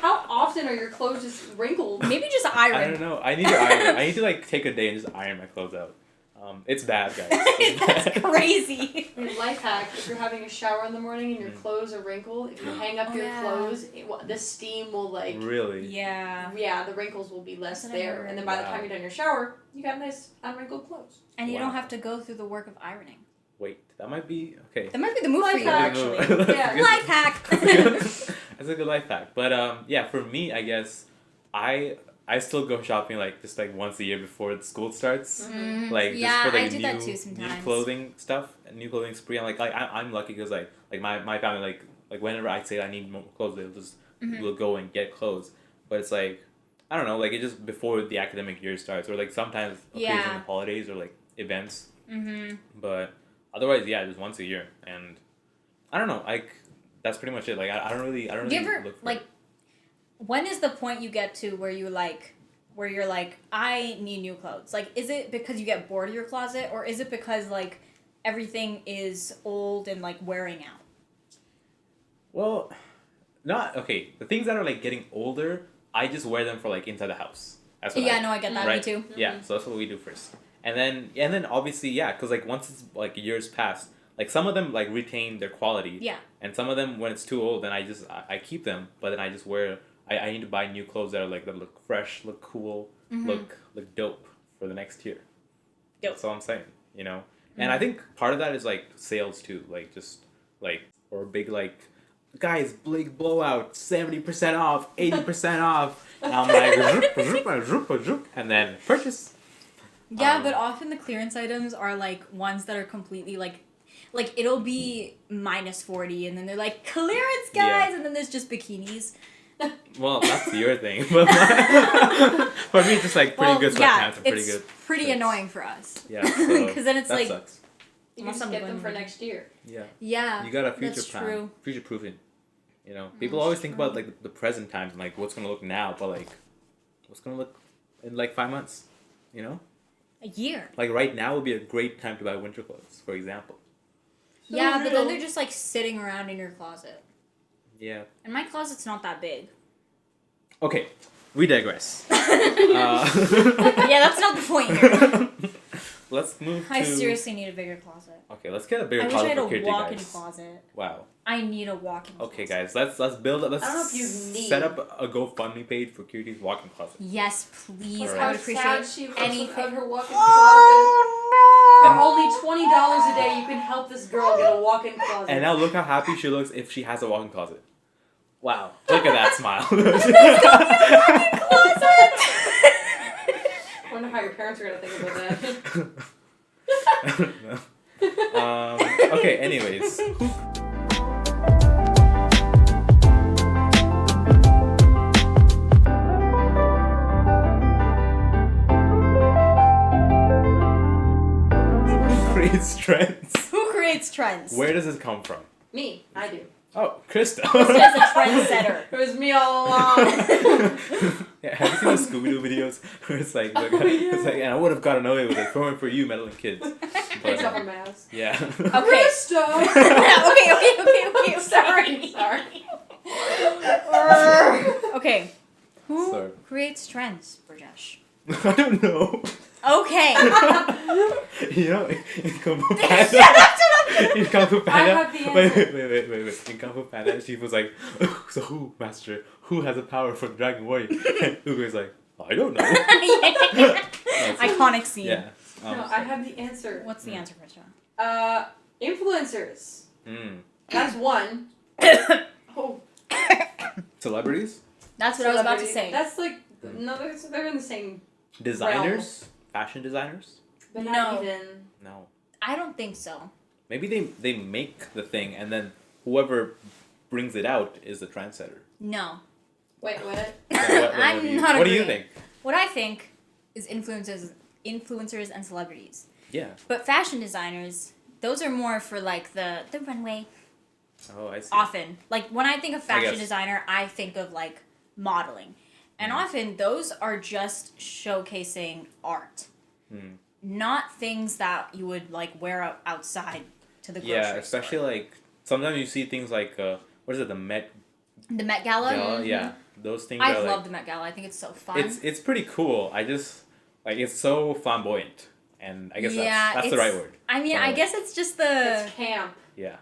how often are your clothes just wrinkled? Maybe just iron. I don't know. I need to iron. I need to, like, take a day and just iron my clothes out. It's bad, guys. That's crazy. I mean, life hack, if you're having a shower in the morning and your clothes are wrinkled, if you hang up your clothes, the steam will, like... Really? Yeah. Yeah, the wrinkles will be less there. And then by the time you're done your shower, you got nice unwrinkled clothes. And you don't have to go through the work of ironing. Wait, that might be... Okay. That might be the move for you, hack. actually. Yeah. Life hack. That's a good life hack. But, yeah, for me, I guess, I still go shopping, like, just, like, once a year before the school starts. Mm-hmm. Like, yeah, just for, like, I do that too sometimes. New clothing stuff, new clothing spree. I'm lucky because, like my family, like, whenever I say I need more clothes, they'll just will go and get clothes. But it's, like, I don't know, like, it just before the academic year starts, or, like, sometimes occasional holidays or, like, events. Mm-hmm. But otherwise, yeah, just once a year. And I don't know, like, that's pretty much it. Like, I don't really you ever, look for like, when is the point you get to where you're like, I need new clothes? Like, is it because you get bored of your closet, or is it because, like, everything is old and, like, wearing out? Well, okay. The things that are, like, getting older, I just wear them for, like, inside the house. That's what I get that. right? Me too. Yeah, so that's what we do first. And then obviously, yeah, because, like, once it's, like, years past, like, some of them, like, retain their quality. Yeah. And some of them, when it's too old, then I keep them, but then I just wear... I need to buy new clothes that look fresh, look cool, look dope for the next year. Dope. That's all I'm saying, you know? And I think part of that is, like, sales, too. Like, just, like, or big, like, guys, big blowout, 70% off, 80% off. And I'm like, and then purchase. Yeah, but often the clearance items are, like, ones that are completely, like, it'll be minus 40, and then they're like, clearance, guys! And then there's just bikinis. Well, that's your thing. But for me, just, like, pretty good sweatpants and pretty good. It's pretty annoying for us. Yeah, so because then it's that like... sucks. You can just get them for next year. Yeah. Yeah, You got a future that's plan. true. Future proofing. You know, people always think about, like, the present times and, like, what's going to look now, but, like, what's going to look in, like, 5 months, you know? A year. Like, right now would be a great time to buy winter clothes, for example. So Yeah, but then real. they're just, like, sitting around in your closet. Yeah. And my closet's not that big. Okay, we digress. Yeah, that's not the point here. Let's move to... I seriously need a bigger closet. Okay, let's get a bigger I wish I closet had for a Kirti, walk-in guys. closet. Wow. I need a walk-in closet. Okay, guys, let's build it. Let's I don't know if you need- set up a GoFundMe page for Kirti's walk-in closet. Yes, please. Alright. I would How appreciate sad she looks anything. without her walk-in closet. Oh, For no! only $20 a day, you can help this girl get a walk-in closet. And now look how happy she looks if she has a walk-in closet. Wow. Look at that smile. I wonder how your parents are gonna think about that. I don't know. Okay, anyways. Who creates trends? Who creates trends? Where does this come from? Me, I do. Oh, Krista. Krista's a trendsetter. It was me all along. Yeah, have you seen the Scooby-Doo videos where it's like, it's like, and I would have gotten away with it for you meddling kids. Takes off her mask. Yeah. Okay. Krista! okay. Sorry. Okay. Who Sorry. creates trends, Brajesh? I don't know. Okay. You know, in Kung Fu Shut Panda. up! In Kung Fu Panda. have the Wait. In Kung Fu Panda, she was like, so who, master? Who has the power for the Dragon Warrior? And Ugo's like, I don't know. Iconic scene. Yeah. No, I have the answer. What's the answer, Brajesh? Influencers. Mm. That's one. Oh, Celebrities? That's what I was about to celebrities. say. That's like no, they're in the same, Designers? Fashion designers? but No. not even. No. I don't think so. Maybe they make the thing and then whoever brings it out is the trendsetter. No. Wait, what? I'm not What do you agreeing. think? What I think is influencers and celebrities. Yeah. But fashion designers, those are more for like the runway. Oh, I see. Often. Like when I think of fashion guess. designer, I think of like modeling. And often those are just showcasing art. Mm. Not things that you would like wear outside to the grocery Yeah, especially store. like sometimes you see things like what is it, the Met The Met Gala. Gala? Yeah, those things. I are love like, the Met Gala. I think it's so fun. it's pretty cool. I just like it's so flamboyant, and I guess Yeah, that's the right word. I mean, I guess it's just the It's camp.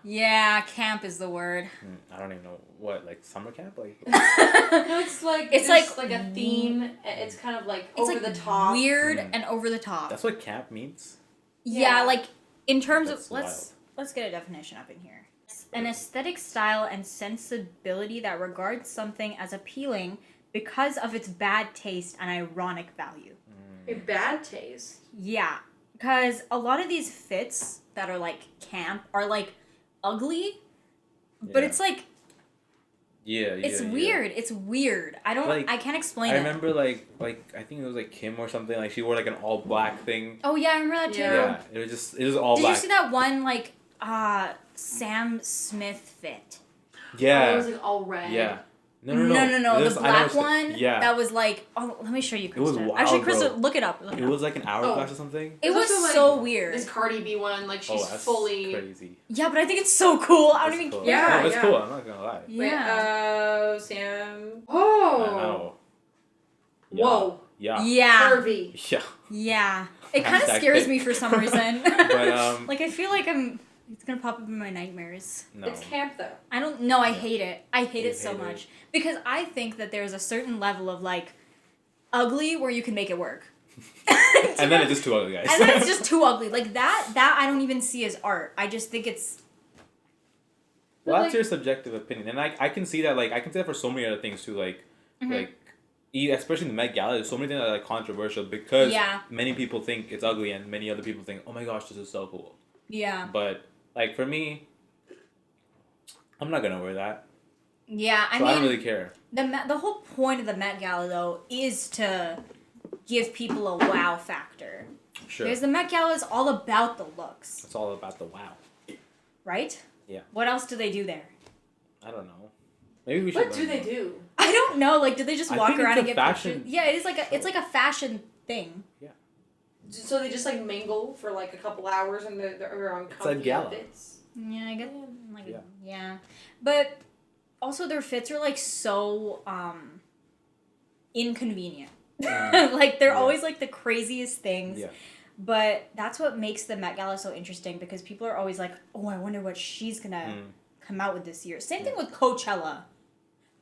Yeah. camp is the word. I don't even know what summer camp like. No, it's like It's there's, like- a theme. It's kind of like It's over like the top. weird Mm. and over the top. That's what camp means. Yeah, Yeah. like in terms That's of let's get a definition up in here. An aesthetic style and sensibility that regards something as appealing because of its bad taste and ironic value. A bad taste. Yeah, because a lot of these fits that are like camp are like ugly, but Yeah. it's like it's yeah. weird. It's weird. Like, I can't explain I it. remember like I think it was like Kim or something, like she wore like an all black thing. Oh yeah, I remember that too. Yeah. Yeah, it was all Did black. you see that one like Sam Smith fit? Oh, it Yeah. was like all red. Yeah. No. The This- I know black it's one. Yeah. That was like, oh, let me show you, It was Krista. wild, Actually, Krista, bro. look it up. It was like an hourglass or something. It There's was also, like, so weird. This Cardi B one, like she's That's fully. crazy. Yeah, but I think it's so cool. I don't That's even cool. care. Yeah, No, it's yeah. cool. I'm not gonna lie. Wait, Yeah. Sam. I Oh. know. Yeah. Whoa. Yeah. Yeah. Curvy. Yeah. Yeah. It kind of Hashtag scares fit. me for some reason. But like I feel like it's gonna pop up in my nightmares. no. It's camp though. I don't know. I hate it. I hate You it so hate it. much because I think that there's a certain level of like ugly where you can make it work. And then it's just too ugly, guys. And then it's just too ugly. Like that I don't even see as art. I just think it's Well, But, that's like- your subjective opinion, and I can see that. Like I can see that for so many other things too. Like especially in the Met Gala, there's so many things that are like controversial because Yeah. many people think it's ugly, and many other people think, oh my gosh, this is so cool. yeah. But like for me, I'm not gonna wear that. Yeah, I So mean I don't really care. the whole point of the Met Gala though is to give people a wow factor. Sure. Because the Met Gala is all about the looks, It's all about the wow. right? Yeah. What else do they do there? I don't know. Maybe we should. What learn do they more. do? I don't know. Like, do they just I walk think it's around a and get fashion pictures? Yeah, it is like show. it's like a fashion thing. So they just like mingle for like a couple hours and they're on It's comfy a gala. outfits. Yeah, I get like Yeah. yeah, but also their fits are like so inconvenient. Like they're Yeah. always like the craziest things. Yeah. But that's what makes the Met Gala so interesting because people are always like, "Oh, I wonder what she's gonna come out with this year." Same thing with Coachella.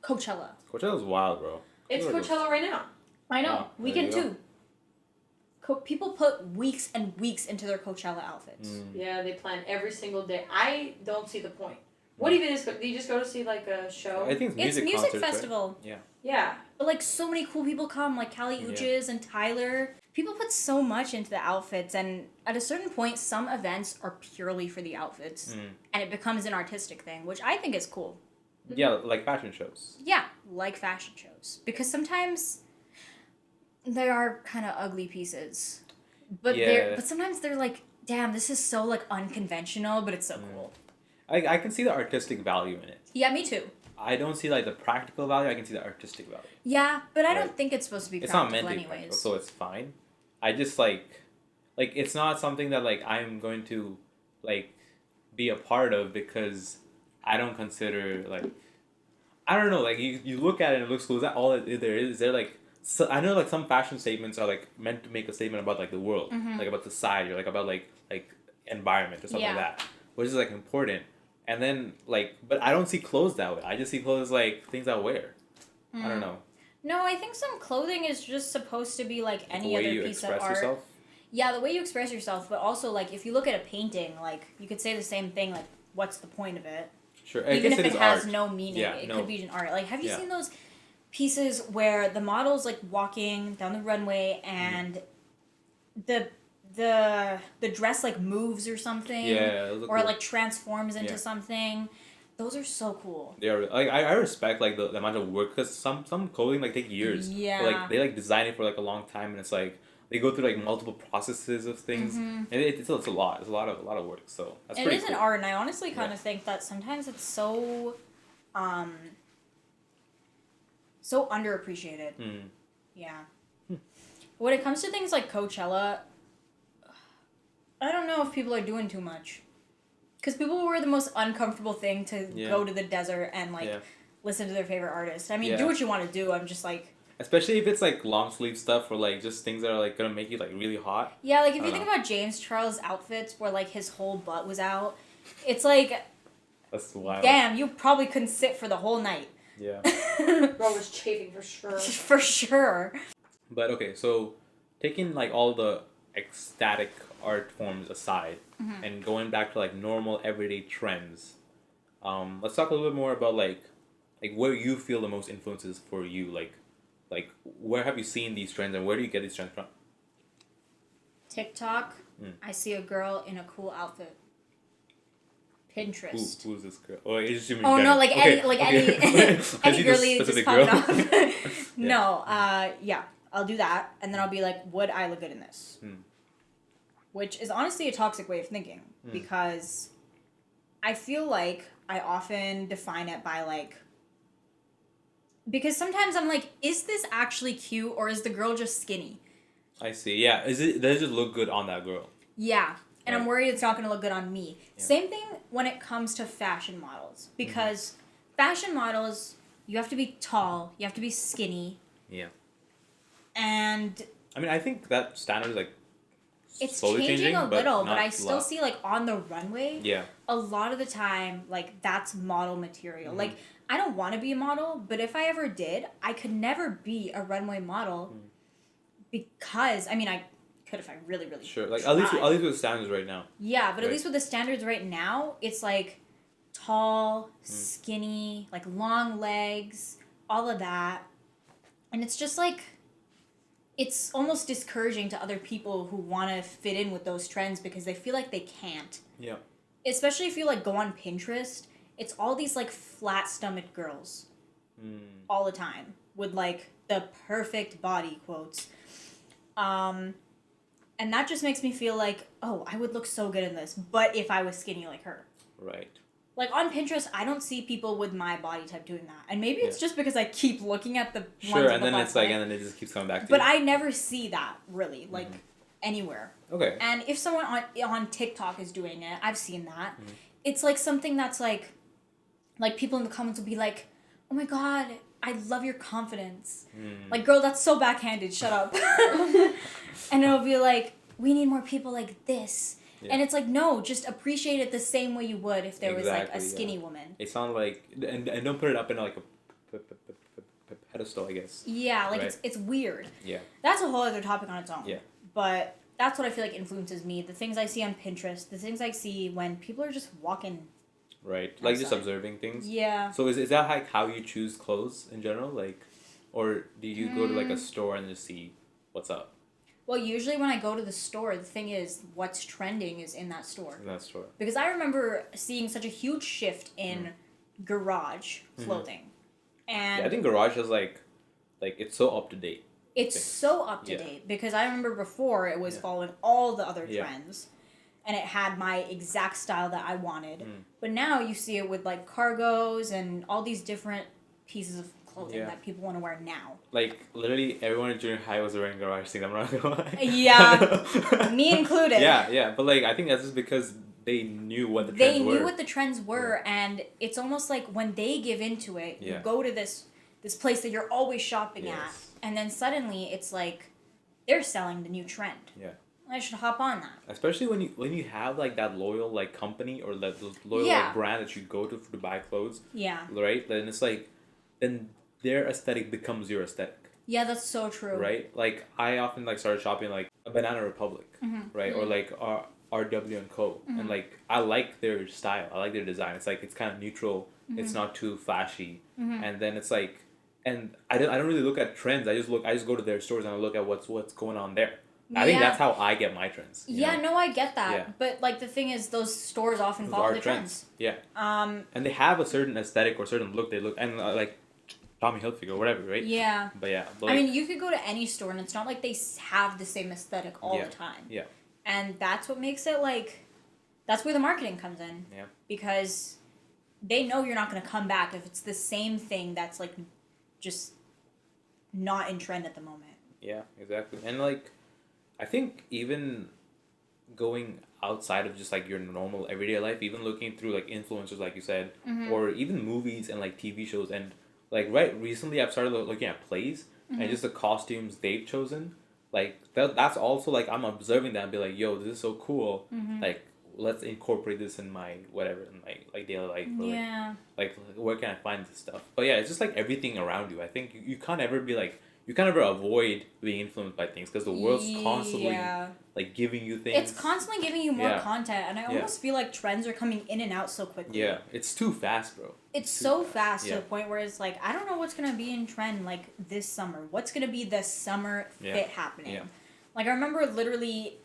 Coachella's wild, bro. It's Look at Coachella right now. I know. Oh, there Weekend you go. too. People put weeks and weeks into their Coachella outfits. Yeah, they plan every single day. I don't see the point. What even is? Do you just go to see like a show? I think it's music, It's music concerts, right? festival. Yeah. But like so many cool people come, like Callie Yeah. Uchis and Tyler. People put so much into the outfits, and at a certain point, some events are purely for the outfits, and it becomes an artistic thing, which I think is cool. Yeah, like fashion shows. Yeah, like fashion shows, because sometimes they are kind of ugly pieces, but Yeah. but sometimes they're like, damn, this is so like unconventional, but it's so cool. I can see the artistic value in it. Yeah, me too. I don't see like the practical value. I can see the artistic value. Yeah, but I don't Right. think it's supposed to be It's not practical meant to be anyways. practical, so it's fine. I just like it's not something that like I'm going to like be a part of because I don't consider like I don't know, like you look at it and it looks cool. Is that all there is? Is there like so, I know like some fashion statements are like meant to make a statement about like the world, like about society, or like about like environment or something Yeah. like that, which is like important. And then like, but I don't see clothes that way. I just see clothes as like things I wear. I don't know. No, I think some clothing is just supposed to be like The any way other you piece of express art. yourself. Yeah, the way you express yourself, but also like if you look at a painting, like you could say the same thing. Like, what's the point of it? Sure, I Even guess if it it is has art. no meaning, Yeah, it no. could be an art. Like, have you Yeah. seen those pieces where the model's like walking down the runway and the dress like moves or something, Yeah, those look or cool. like transforms into Yeah. something? Those are so cool. They are like I respect like the amount of work because some clothing like take years. Yeah. But, like they like design it for like a long time and it's like they go through like multiple processes of things and it's a lot. It's a lot of work. So that's It pretty is cool. an art, and I honestly kind Yeah. of think that sometimes it's so, so underappreciated. Mm. Yeah. When it comes to things like Coachella, I don't know if people are doing too much. Because people were the most uncomfortable thing to Yeah. go to the desert and, like, Yeah. listen to their favorite artist. I mean, Yeah. do what you want to do. I'm just like... Especially if it's like long sleeve stuff or like just things that are like gonna make you like really hot. Yeah, like, if I you don't think know. about James Charles' outfits where, like, his whole butt was out, it's like, That's wild. damn, you probably couldn't sit for the whole night. Yeah. Bro was chafing for sure. For sure. But okay, so taking like all the ecstatic art forms aside and going back to like normal everyday trends, let's talk a little bit more about like where you feel the most influences for you. Like where have you seen these trends and where do you get these trends from? TikTok, I see a girl in a cool outfit. Pinterest. Who's this girl? Oh, it's just Oh no, like okay, any okay. I any see this girly just specific popping girl. off. No, yeah, I'll do that, and then I'll be like, would I look good in this? Which is honestly a toxic way of thinking because I feel like I often define it by like. Because sometimes I'm like, is this actually cute or is the girl just skinny? I see. Yeah, does it just look good on that girl? Yeah. And I'm Right. worried it's not going to look good on me. Yeah. Same thing when it comes to fashion models. Because fashion models, you have to be tall, you have to be skinny. Yeah. And I mean, I think that standard is like it's slowly changing a little, but not I a still lot. see like on the runway, Yeah. a lot of the time, like that's model material. Like, I don't want to be a model, but if I ever did, I could never be a runway model because, I mean, I could if I really, really Sure. Like tried. at least with the standards right now. Yeah, but Right. at least with the standards right now, it's like tall, skinny, like long legs, all of that. And it's just like, it's almost discouraging to other people who want to fit in with those trends because they feel like they can't. Yeah. Especially if you like go on Pinterest, it's all these like flat stomached girls all the time with like the perfect body quotes. And that just makes me feel like, oh, I would look so good in this, but if I was skinny like her. Right. Like on Pinterest, I don't see people with my body type doing that. And maybe it's just because I keep looking at the ones Sure, with and the then butt it's like, plug. and then it just keeps coming back to But you. I never see that really, like anywhere. Okay. And if someone on TikTok is doing it, I've seen that. It's like something that's like people in the comments will be like, "Oh my god, I love your confidence." Like, girl, that's so backhanded. Shut up. And it'll be like, "We need more people like this." Yeah. And it's like, no, just appreciate it the same way you would if there was like a Exactly, skinny yeah. woman. It sounds like, and don't put it up in like a pedestal, I guess. Yeah, like Right. it's weird. Yeah. That's a whole other topic on its own. Yeah. But that's what I feel like influences me. The things I see on Pinterest, the things I see when people are just walking. Right. Like just Outside. observing things. Yeah. So is that like how you choose clothes in general? Like, or do you go to like a store and just see what's up Well, usually when I go to the store, the thing is, what's trending is in that store. in that store? Because I remember seeing such a huge shift in garage clothing. And Yeah, I think Garage has like it's so up to date. it's so up to Yeah. date. Because I remember before it was Yeah. following all the other Yeah. trends. And it had my exact style that I wanted. But now you see it with like cargos and all these different pieces of clothing Yeah. that people want to wear now. Like literally everyone in junior high was wearing Garage things. I'm not gonna lie. Yeah. Me included. Yeah, but like I think that's just because they knew what the They trends were. knew what the trends were, and it's almost like when they give into it, you Yeah. go to this place that you're always shopping at, Yes. and then suddenly it's like they're selling the new trend. Yeah. I should hop on that. Especially when you have like that loyal like company or that those loyal Yeah. like brand that you go to buy clothes, Yeah. right? Then it's like, then their aesthetic becomes your aesthetic, Yeah, that's so true. right? Like I often like started shopping like a Banana Republic, right, or like RW and Co. And like I like their style, I like their design. It's like it's kind of neutral. It's not too flashy, and then it's like, and I don't really look at trends. I just go to their stores and I look at what's going on there. I think that's how I get my trends. Yeah, know? no, I get that. Yeah. But like the thing is, those stores often Those follow are the trends. Yeah. Um. And they have a certain aesthetic or certain look they look, and like Tommy Hilfiger or whatever, right? Yeah. But yeah. But I like, mean, you could go to any store and it's not like they have the same aesthetic all Yeah. the time. Yeah. And that's what makes it like, that's where the marketing comes in. Yeah. Because they know you're not going to come back if it's the same thing that's like just not in trend at the moment. Yeah, exactly. And like, I think even going outside of just like your normal everyday life, even looking through like influencers, like you said, or even movies and like TV shows, and like right recently I've started looking at plays and just the costumes they've chosen. Like that's also like I'm observing that and be like, yo, this is so cool. Like let's incorporate this in my whatever in my like daily life. Or, Yeah. like where can I find this stuff? But yeah, it's just like everything around you. I think you can't ever be like, you can't ever avoid being influenced by things because the world's constantly like giving you things. It's constantly giving you more Yeah. content, and I almost feel like trends are coming in and out so quickly. Yeah, it's too fast, bro. It's too so fast. fast to Yeah. the point where it's like, I don't know what's gonna be in trend like this summer. What's gonna be the summer Yeah. fit happening? Yeah. Like I remember literally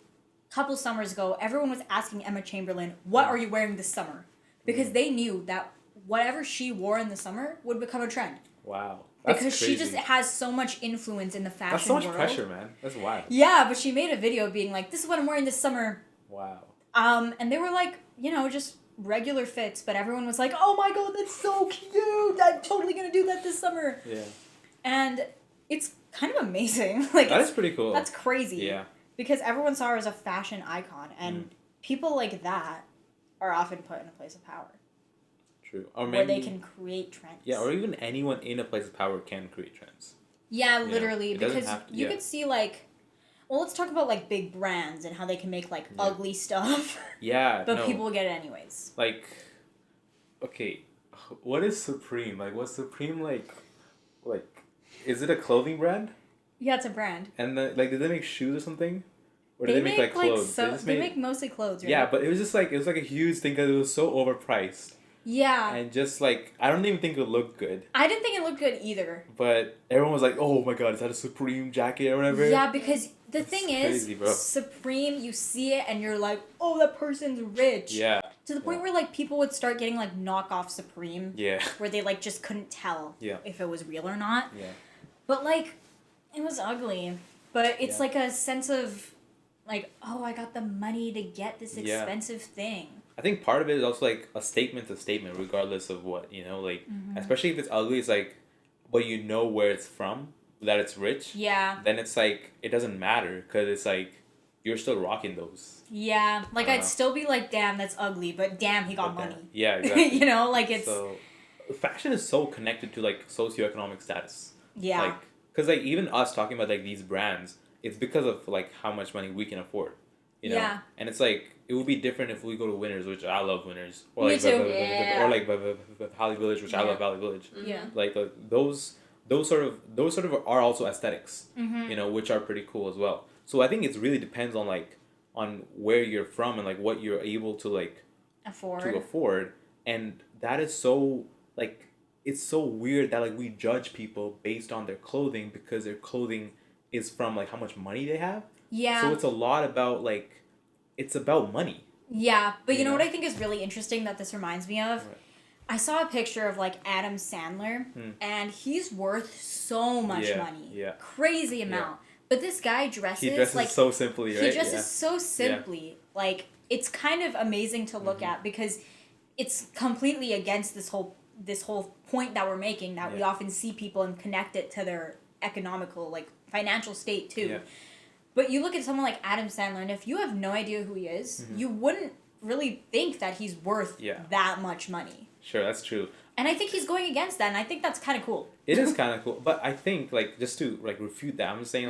a couple summers ago, everyone was asking Emma Chamberlain, "What are you wearing this summer?" Because they knew that whatever she wore in the summer would become a trend. Wow. That's Because crazy. she just has so much influence in the fashion That's so much world. pressure, man. That's wild. Yeah, but she made a video being like, "This is what I'm wearing this summer." Wow. And they were like, you know, just regular fits, but everyone was like, "Oh my god, that's so cute! I'm totally gonna do that this summer." Yeah. And it's kind of amazing. Like That it's, is pretty cool. that's crazy. Yeah. Because everyone saw her as a fashion icon, and people like that are often put in a place of power True. Or maybe where they can create trends. Yeah, or even anyone in a place of power can create trends. Yeah, know, literally, it doesn't because have to- you yeah. could see like, well, let's talk about like big brands and how they can make like ugly stuff, Yeah. but no. people will get it anyways. Like, okay, what is Supreme? Like, what's Supreme like? Like, is it a clothing brand? Yeah, it's a brand. And then, like, did they make shoes or something? Or They did they make like clothes? so just they made- make mostly clothes, right? Yeah, but it was just like, it was like a huge thing because it was so overpriced. Yeah. And just like, I don't even think it looked good. I didn't think it looked good either. But everyone was like, oh my god, is that a Supreme jacket or whatever? Yeah, because the It's thing crazy, is, bro. Supreme, you see it and you're like, oh, that person's rich. Yeah. To the point Yeah. where like people would start getting like knockoff Supreme, Yeah. where they like just couldn't tell Yeah. if it was real or not. Yeah. But like, it was ugly. But it's Yeah. like a sense of like, oh, I got the money to get this Yeah. expensive thing. I think part of it is also like a statement's a statement, regardless of what, you know, like, especially if it's ugly, it's like, but you know where it's from, that it's rich, Yeah. then it's like, it doesn't matter, because it's like, you're still rocking those. Yeah. Like, I'd Uh-huh. still be like, damn, that's ugly, but damn, he got But then- money. Yeah, exactly. You know, like it's, So, fashion is so connected to like socioeconomic status. yeah. Like, because like even us talking about like these brands, it's because of like how much money we can afford. You know? Yeah. And it's like, it would be different if we go to Winners, which I love Winners. Or Me like, too. Yeah. Or like Valley Village, which I Yeah. love Valley Village. Yeah. Like those sort of are also aesthetics, Mm-hmm. you know, which are pretty cool as well. So I think it really depends on like on where you're from and like what you're able to like to afford, and that is so like it's so weird that like we judge people based on their clothing because their clothing is from like how much money they have. Yeah. So it's a lot about like it's about money. Yeah, but you You know know? what I think is really interesting that this reminds me of? Right. I saw a picture of like Adam Sandler, and he's worth so much Yeah, money. yeah. Crazy amount. But this guy dresses, He dresses like so simply, right? he dresses Yeah. so simply. Like it's kind of amazing to look at because it's completely against this whole point that we're making that we Yeah. often see people and connect it to their economical like financial state too. Yeah. But you look at someone like Adam Sandler, and if you have no idea who he is, you wouldn't really think that he's worth that much money. Sure, that's true. And I think he's going against that, and I think that's kind of cool. It is kind of cool, but I think like just to like refute that, I'm just saying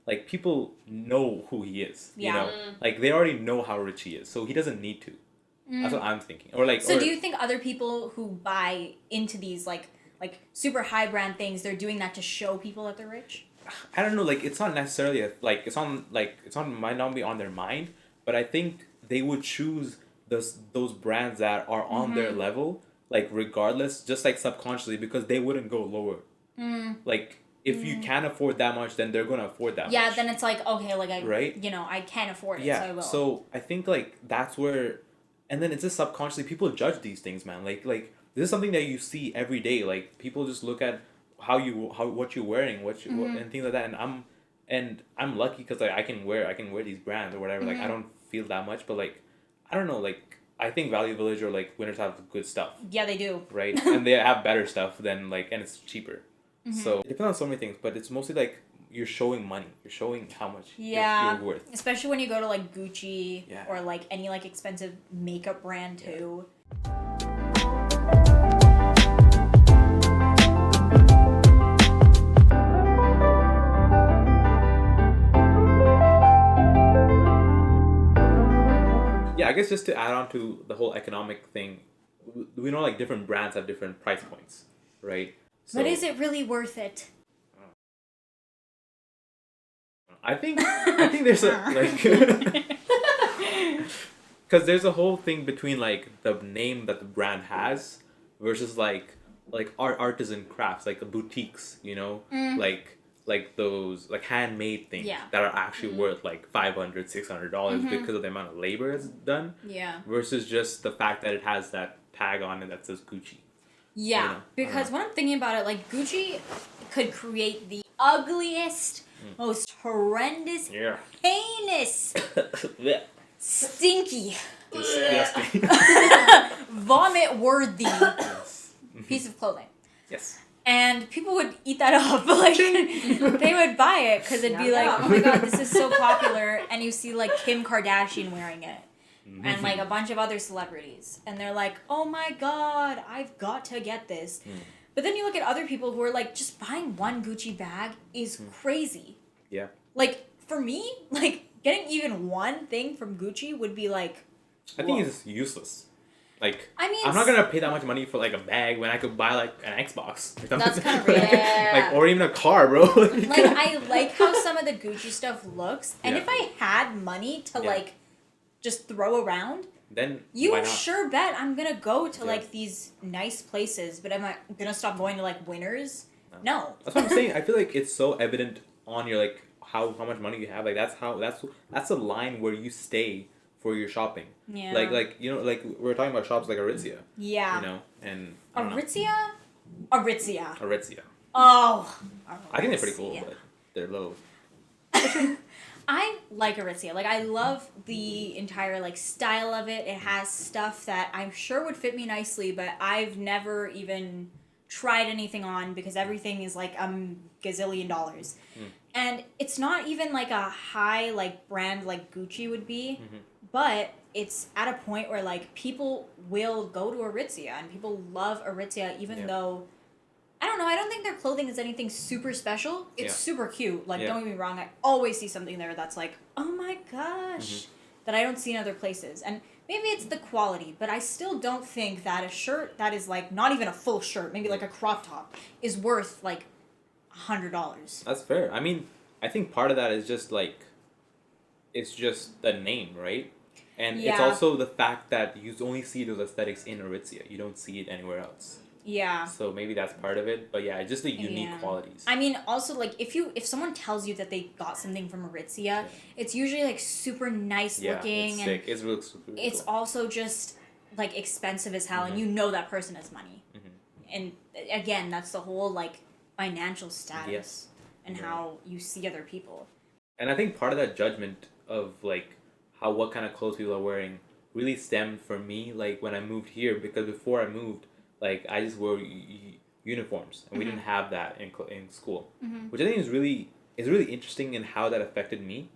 like people know who he is. Yeah. You know, like they already know how rich he is, so he doesn't need to. That's what I'm thinking. Or like. So do you think other people who buy into these like super high brand things, they're doing that to show people that they're rich? I don't know. Like it's not necessarily might not be on their mind, but I think they would choose those brands that are on their level. Like regardless, just like subconsciously, because they wouldn't go lower. Like if you can't afford that much, then they're gonna afford that much. Yeah, then it's like, okay, like right? You know, I can't afford it, yeah. so I will. So I think like that's where, and then it's just subconsciously people judge these things, man. Like this is something that you see every day. Like people just look at what you're wearing, what and things like that. And I'm lucky because like I can wear these brands or whatever. Like I don't feel that much, but like I don't know, like. I think Value Village or like Winners have good stuff. Yeah, they do. Right? And they have better stuff than like, and it's cheaper. So it depends on so many things, but it's mostly like you're showing money. You're showing how much you're worth. Especially when you go to like Gucci or like any like expensive makeup brand too. Yeah, I guess just to add on to the whole economic thing, we know like different brands have different price points, right? So, but is it really worth it? I think there's a like because there's a whole thing between like the name that the brand has versus like artisan crafts, like the boutiques, you know, like those like handmade things that are actually worth like $500, $600 because of the amount of labor it's done. Yeah. Versus just the fact that it has that tag on it that says Gucci. Yeah, you know? because when I'm thinking about it, like Gucci could create the ugliest, most horrendous, heinous, stinky, disgusting, vomit-worthy piece of clothing. Yes. And people would eat that up. Like, they would buy it because it'd be like, oh my god, this is so popular. And you see, like, Kim Kardashian wearing it. And, like, a bunch of other celebrities. And they're like, oh my god, I've got to get this. But then you look at other people who are like, just buying one Gucci bag is crazy. Yeah. Like, for me, like, getting even one thing from Gucci would be like... I think it's useless. Like, I mean, I'm not gonna pay that much money for like a bag when I could buy like an Xbox. That's kind of ridiculous. Like, or even a car, bro. Like, I like how some of the Gucci stuff looks, and if I had money to like just throw around, then you sure bet I'm gonna go to like these nice places. But am I gonna stop going to like Winners? No. That's what I'm saying. I feel like it's so evident on your like how much money you have. Like that's a line where you stay for your shopping. Yeah. Like you know, like we're talking about shops like Aritzia. Yeah. You know, and Aritzia. Oh. I think they're pretty cool, but they're low. I like Aritzia. Like, I love the entire, like, style of it. It has stuff that I'm sure would fit me nicely, but I've never even tried anything on because everything is, like, gazillion dollars. And it's not even, like, a high, like, brand like Gucci would be, but it's at a point where, like, people will go to Aritzia, and people love Aritzia even though... I don't know. I don't think their clothing is anything super special. It's super cute. Like, don't get me wrong. I always see something there that's like, oh my gosh, that I don't see in other places. And maybe it's the quality, but I still don't think that a shirt that is like not even a full shirt, maybe like a crop top, is worth like $100. That's fair. I mean, I think part of that is just like, it's just the name, right? And it's also the fact that you only see those aesthetics in Aritzia. You don't see it anywhere else. Yeah. So maybe that's part of it, but just the unique qualities. I mean, also like if someone tells you that they got something from Aritzia, it's usually like super nice looking it's and sick. It's really super it's cool. also just like expensive as hell, and you know that person has money. And again, that's the whole like financial status and how you see other people. And I think part of that judgment of like what kind of clothes people are wearing really stemmed for me like when I moved here, because before I moved, like, I just wore uniforms, and we didn't have that in school, which I think is really interesting in how that affected me,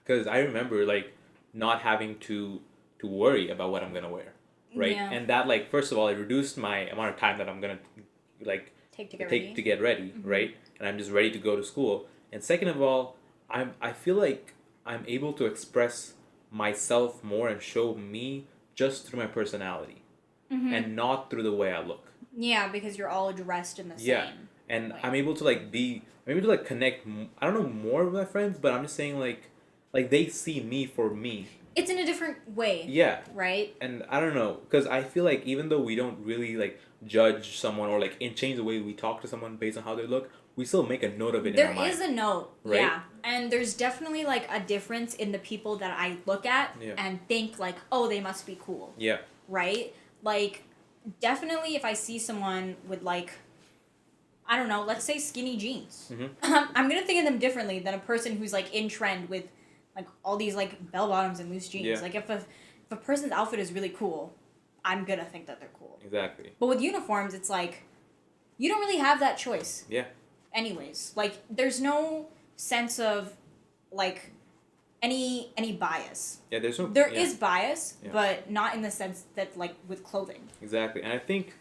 because I remember, like, not having to to worry about what I'm gonna wear, right? Yeah. And that like first of all, it reduced my amount of time that I'm gonna like Take to get ready. right? And I'm just ready to go to school. And second of all, I feel like I'm able to express myself more and show me just through my personality and not through the way I look. Yeah, because you're all dressed in the Yeah. same. And I'm able to connect, I don't know, more with my friends, but I'm just saying like they see me for me. It's in a different way. Yeah. Right? And I don't know, because I feel like even though we don't really like judge someone or like change the way we talk to someone based on how they look, we still make a note of it in our mind. There is a note, right? yeah. And there's definitely like a difference in the people that I look at and think like, oh, they must be cool. Yeah. Right? Like, definitely if I see someone with like, I don't know, let's say skinny jeans, I'm gonna think of them differently than a person who's like in trend with like all these like bell bottoms and loose jeans. Yeah. Like if a person's outfit is really cool, I'm gonna think that they're cool. Exactly. But with uniforms, it's like you don't really have that choice. Yeah. Anyways, like there's no sense of like any bias. Yeah, there's no. There is bias, Yeah. but not in the sense that like with clothing. Exactly, and I think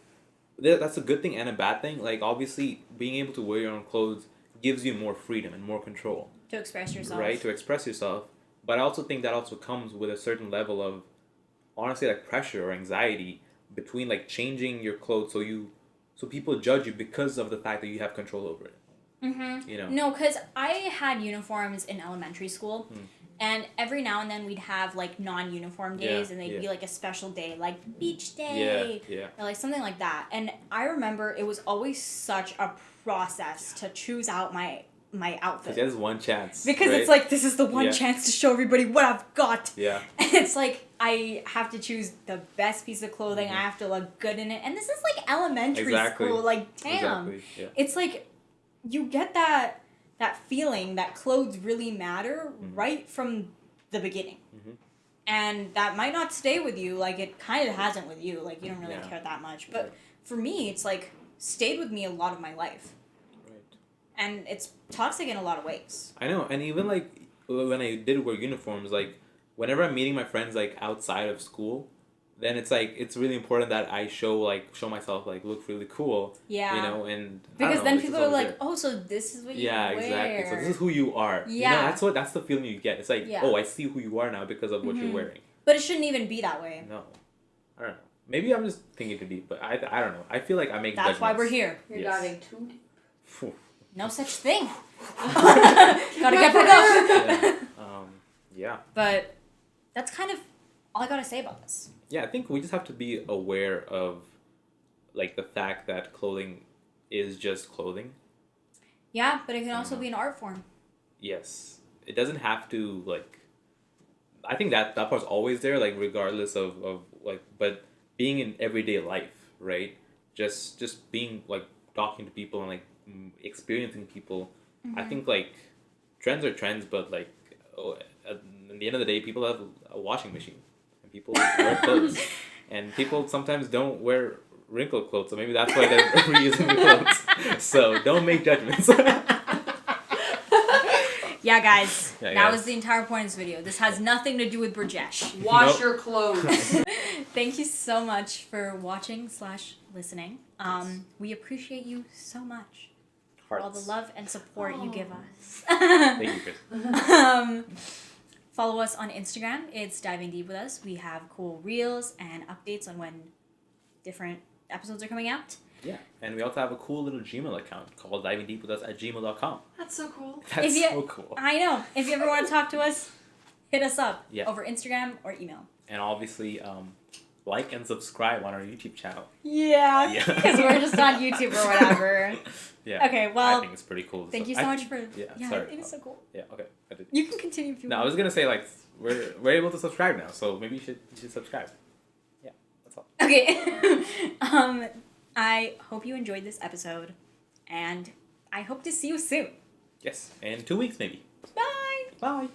that's a good thing and a bad thing. Like obviously, being able to wear your own clothes gives you more freedom and more control. To express yourself. Right, to express yourself. But I also think that also comes with a certain level of, honestly, like pressure or anxiety between like changing your clothes so people judge you because of the fact that you have control over it. Mm-hmm. You know. No, because I had uniforms in elementary school, and every now and then we'd have like non-uniform days, and they'd be like a special day, like beach day, or like something like that. And I remember it was always such a process to choose out my outfit. There's one chance. Because right? it's like, this is the one chance to show everybody what I've got. Yeah. And it's like, I have to choose the best piece of clothing. I have to look good in it. And this is like elementary school. Like, damn. Exactly. Yeah. It's like, you get that feeling that clothes really matter right from the beginning. And that might not stay with you. Like, it kind of hasn't with you. Like, you don't really care that much. But for me, it's like, stayed with me a lot of my life. And it's toxic in a lot of ways. I know, and even like when I did wear uniforms, like whenever I'm meeting my friends like outside of school, then it's like it's really important that I show myself like look really cool. Yeah. You know, and because then people are like, oh, so this is what you wear. Exactly. So this is who you are. Yeah. You know, that's the feeling you get. It's like, oh, I see who you are now because of what you're wearing. But it shouldn't even be that way. No, I don't know. Maybe I'm just thinking too deep, but I don't know. I feel like I make That's judgments. why we're here. You're diving too deep. No such thing. Gotta get back up. Yeah. But that's kind of all I gotta say about this. Yeah, I think we just have to be aware of, like, the fact that clothing is just clothing. Yeah, but it can also be an art form. Yes. It doesn't have to, like... I think that part's always there, like, regardless of like... But being in everyday life, right? Just being, like, talking to people and, like, experiencing people. I think like trends are trends, but like at the end of the day, people have a washing machine and people wear clothes, and people sometimes don't wear wrinkled clothes, so maybe that's why they're reusing the clothes. So don't make judgments. Yeah, guys, that was the entire point of this video. This has nothing to do with Brajesh. Wash your clothes. Thank you so much for watching / listening. We appreciate you so much. For all the love and support you give us. Thank you, Chris. Follow us on Instagram. It's Diving Deep With Us. We have cool reels and updates on when different episodes are coming out. Yeah, and we also have a cool little Gmail account called divingdeepwithus@gmail.com. That's so cool. That's so cool. I know. If you ever want to talk to us, hit us up over Instagram or email. And obviously, like and subscribe on our YouTube channel. Yeah, because we're just on YouTube or whatever. Yeah. Okay, well, I think it's pretty cool. Thank you so much for... Yeah, sorry. It is so cool. Yeah, okay. You can continue if you want. No, I was going to say, like, we're able to subscribe now, so maybe you should subscribe. Yeah, that's all. Okay. I hope you enjoyed this episode, and I hope to see you soon. Yes, in 2 weeks maybe. Bye! Bye!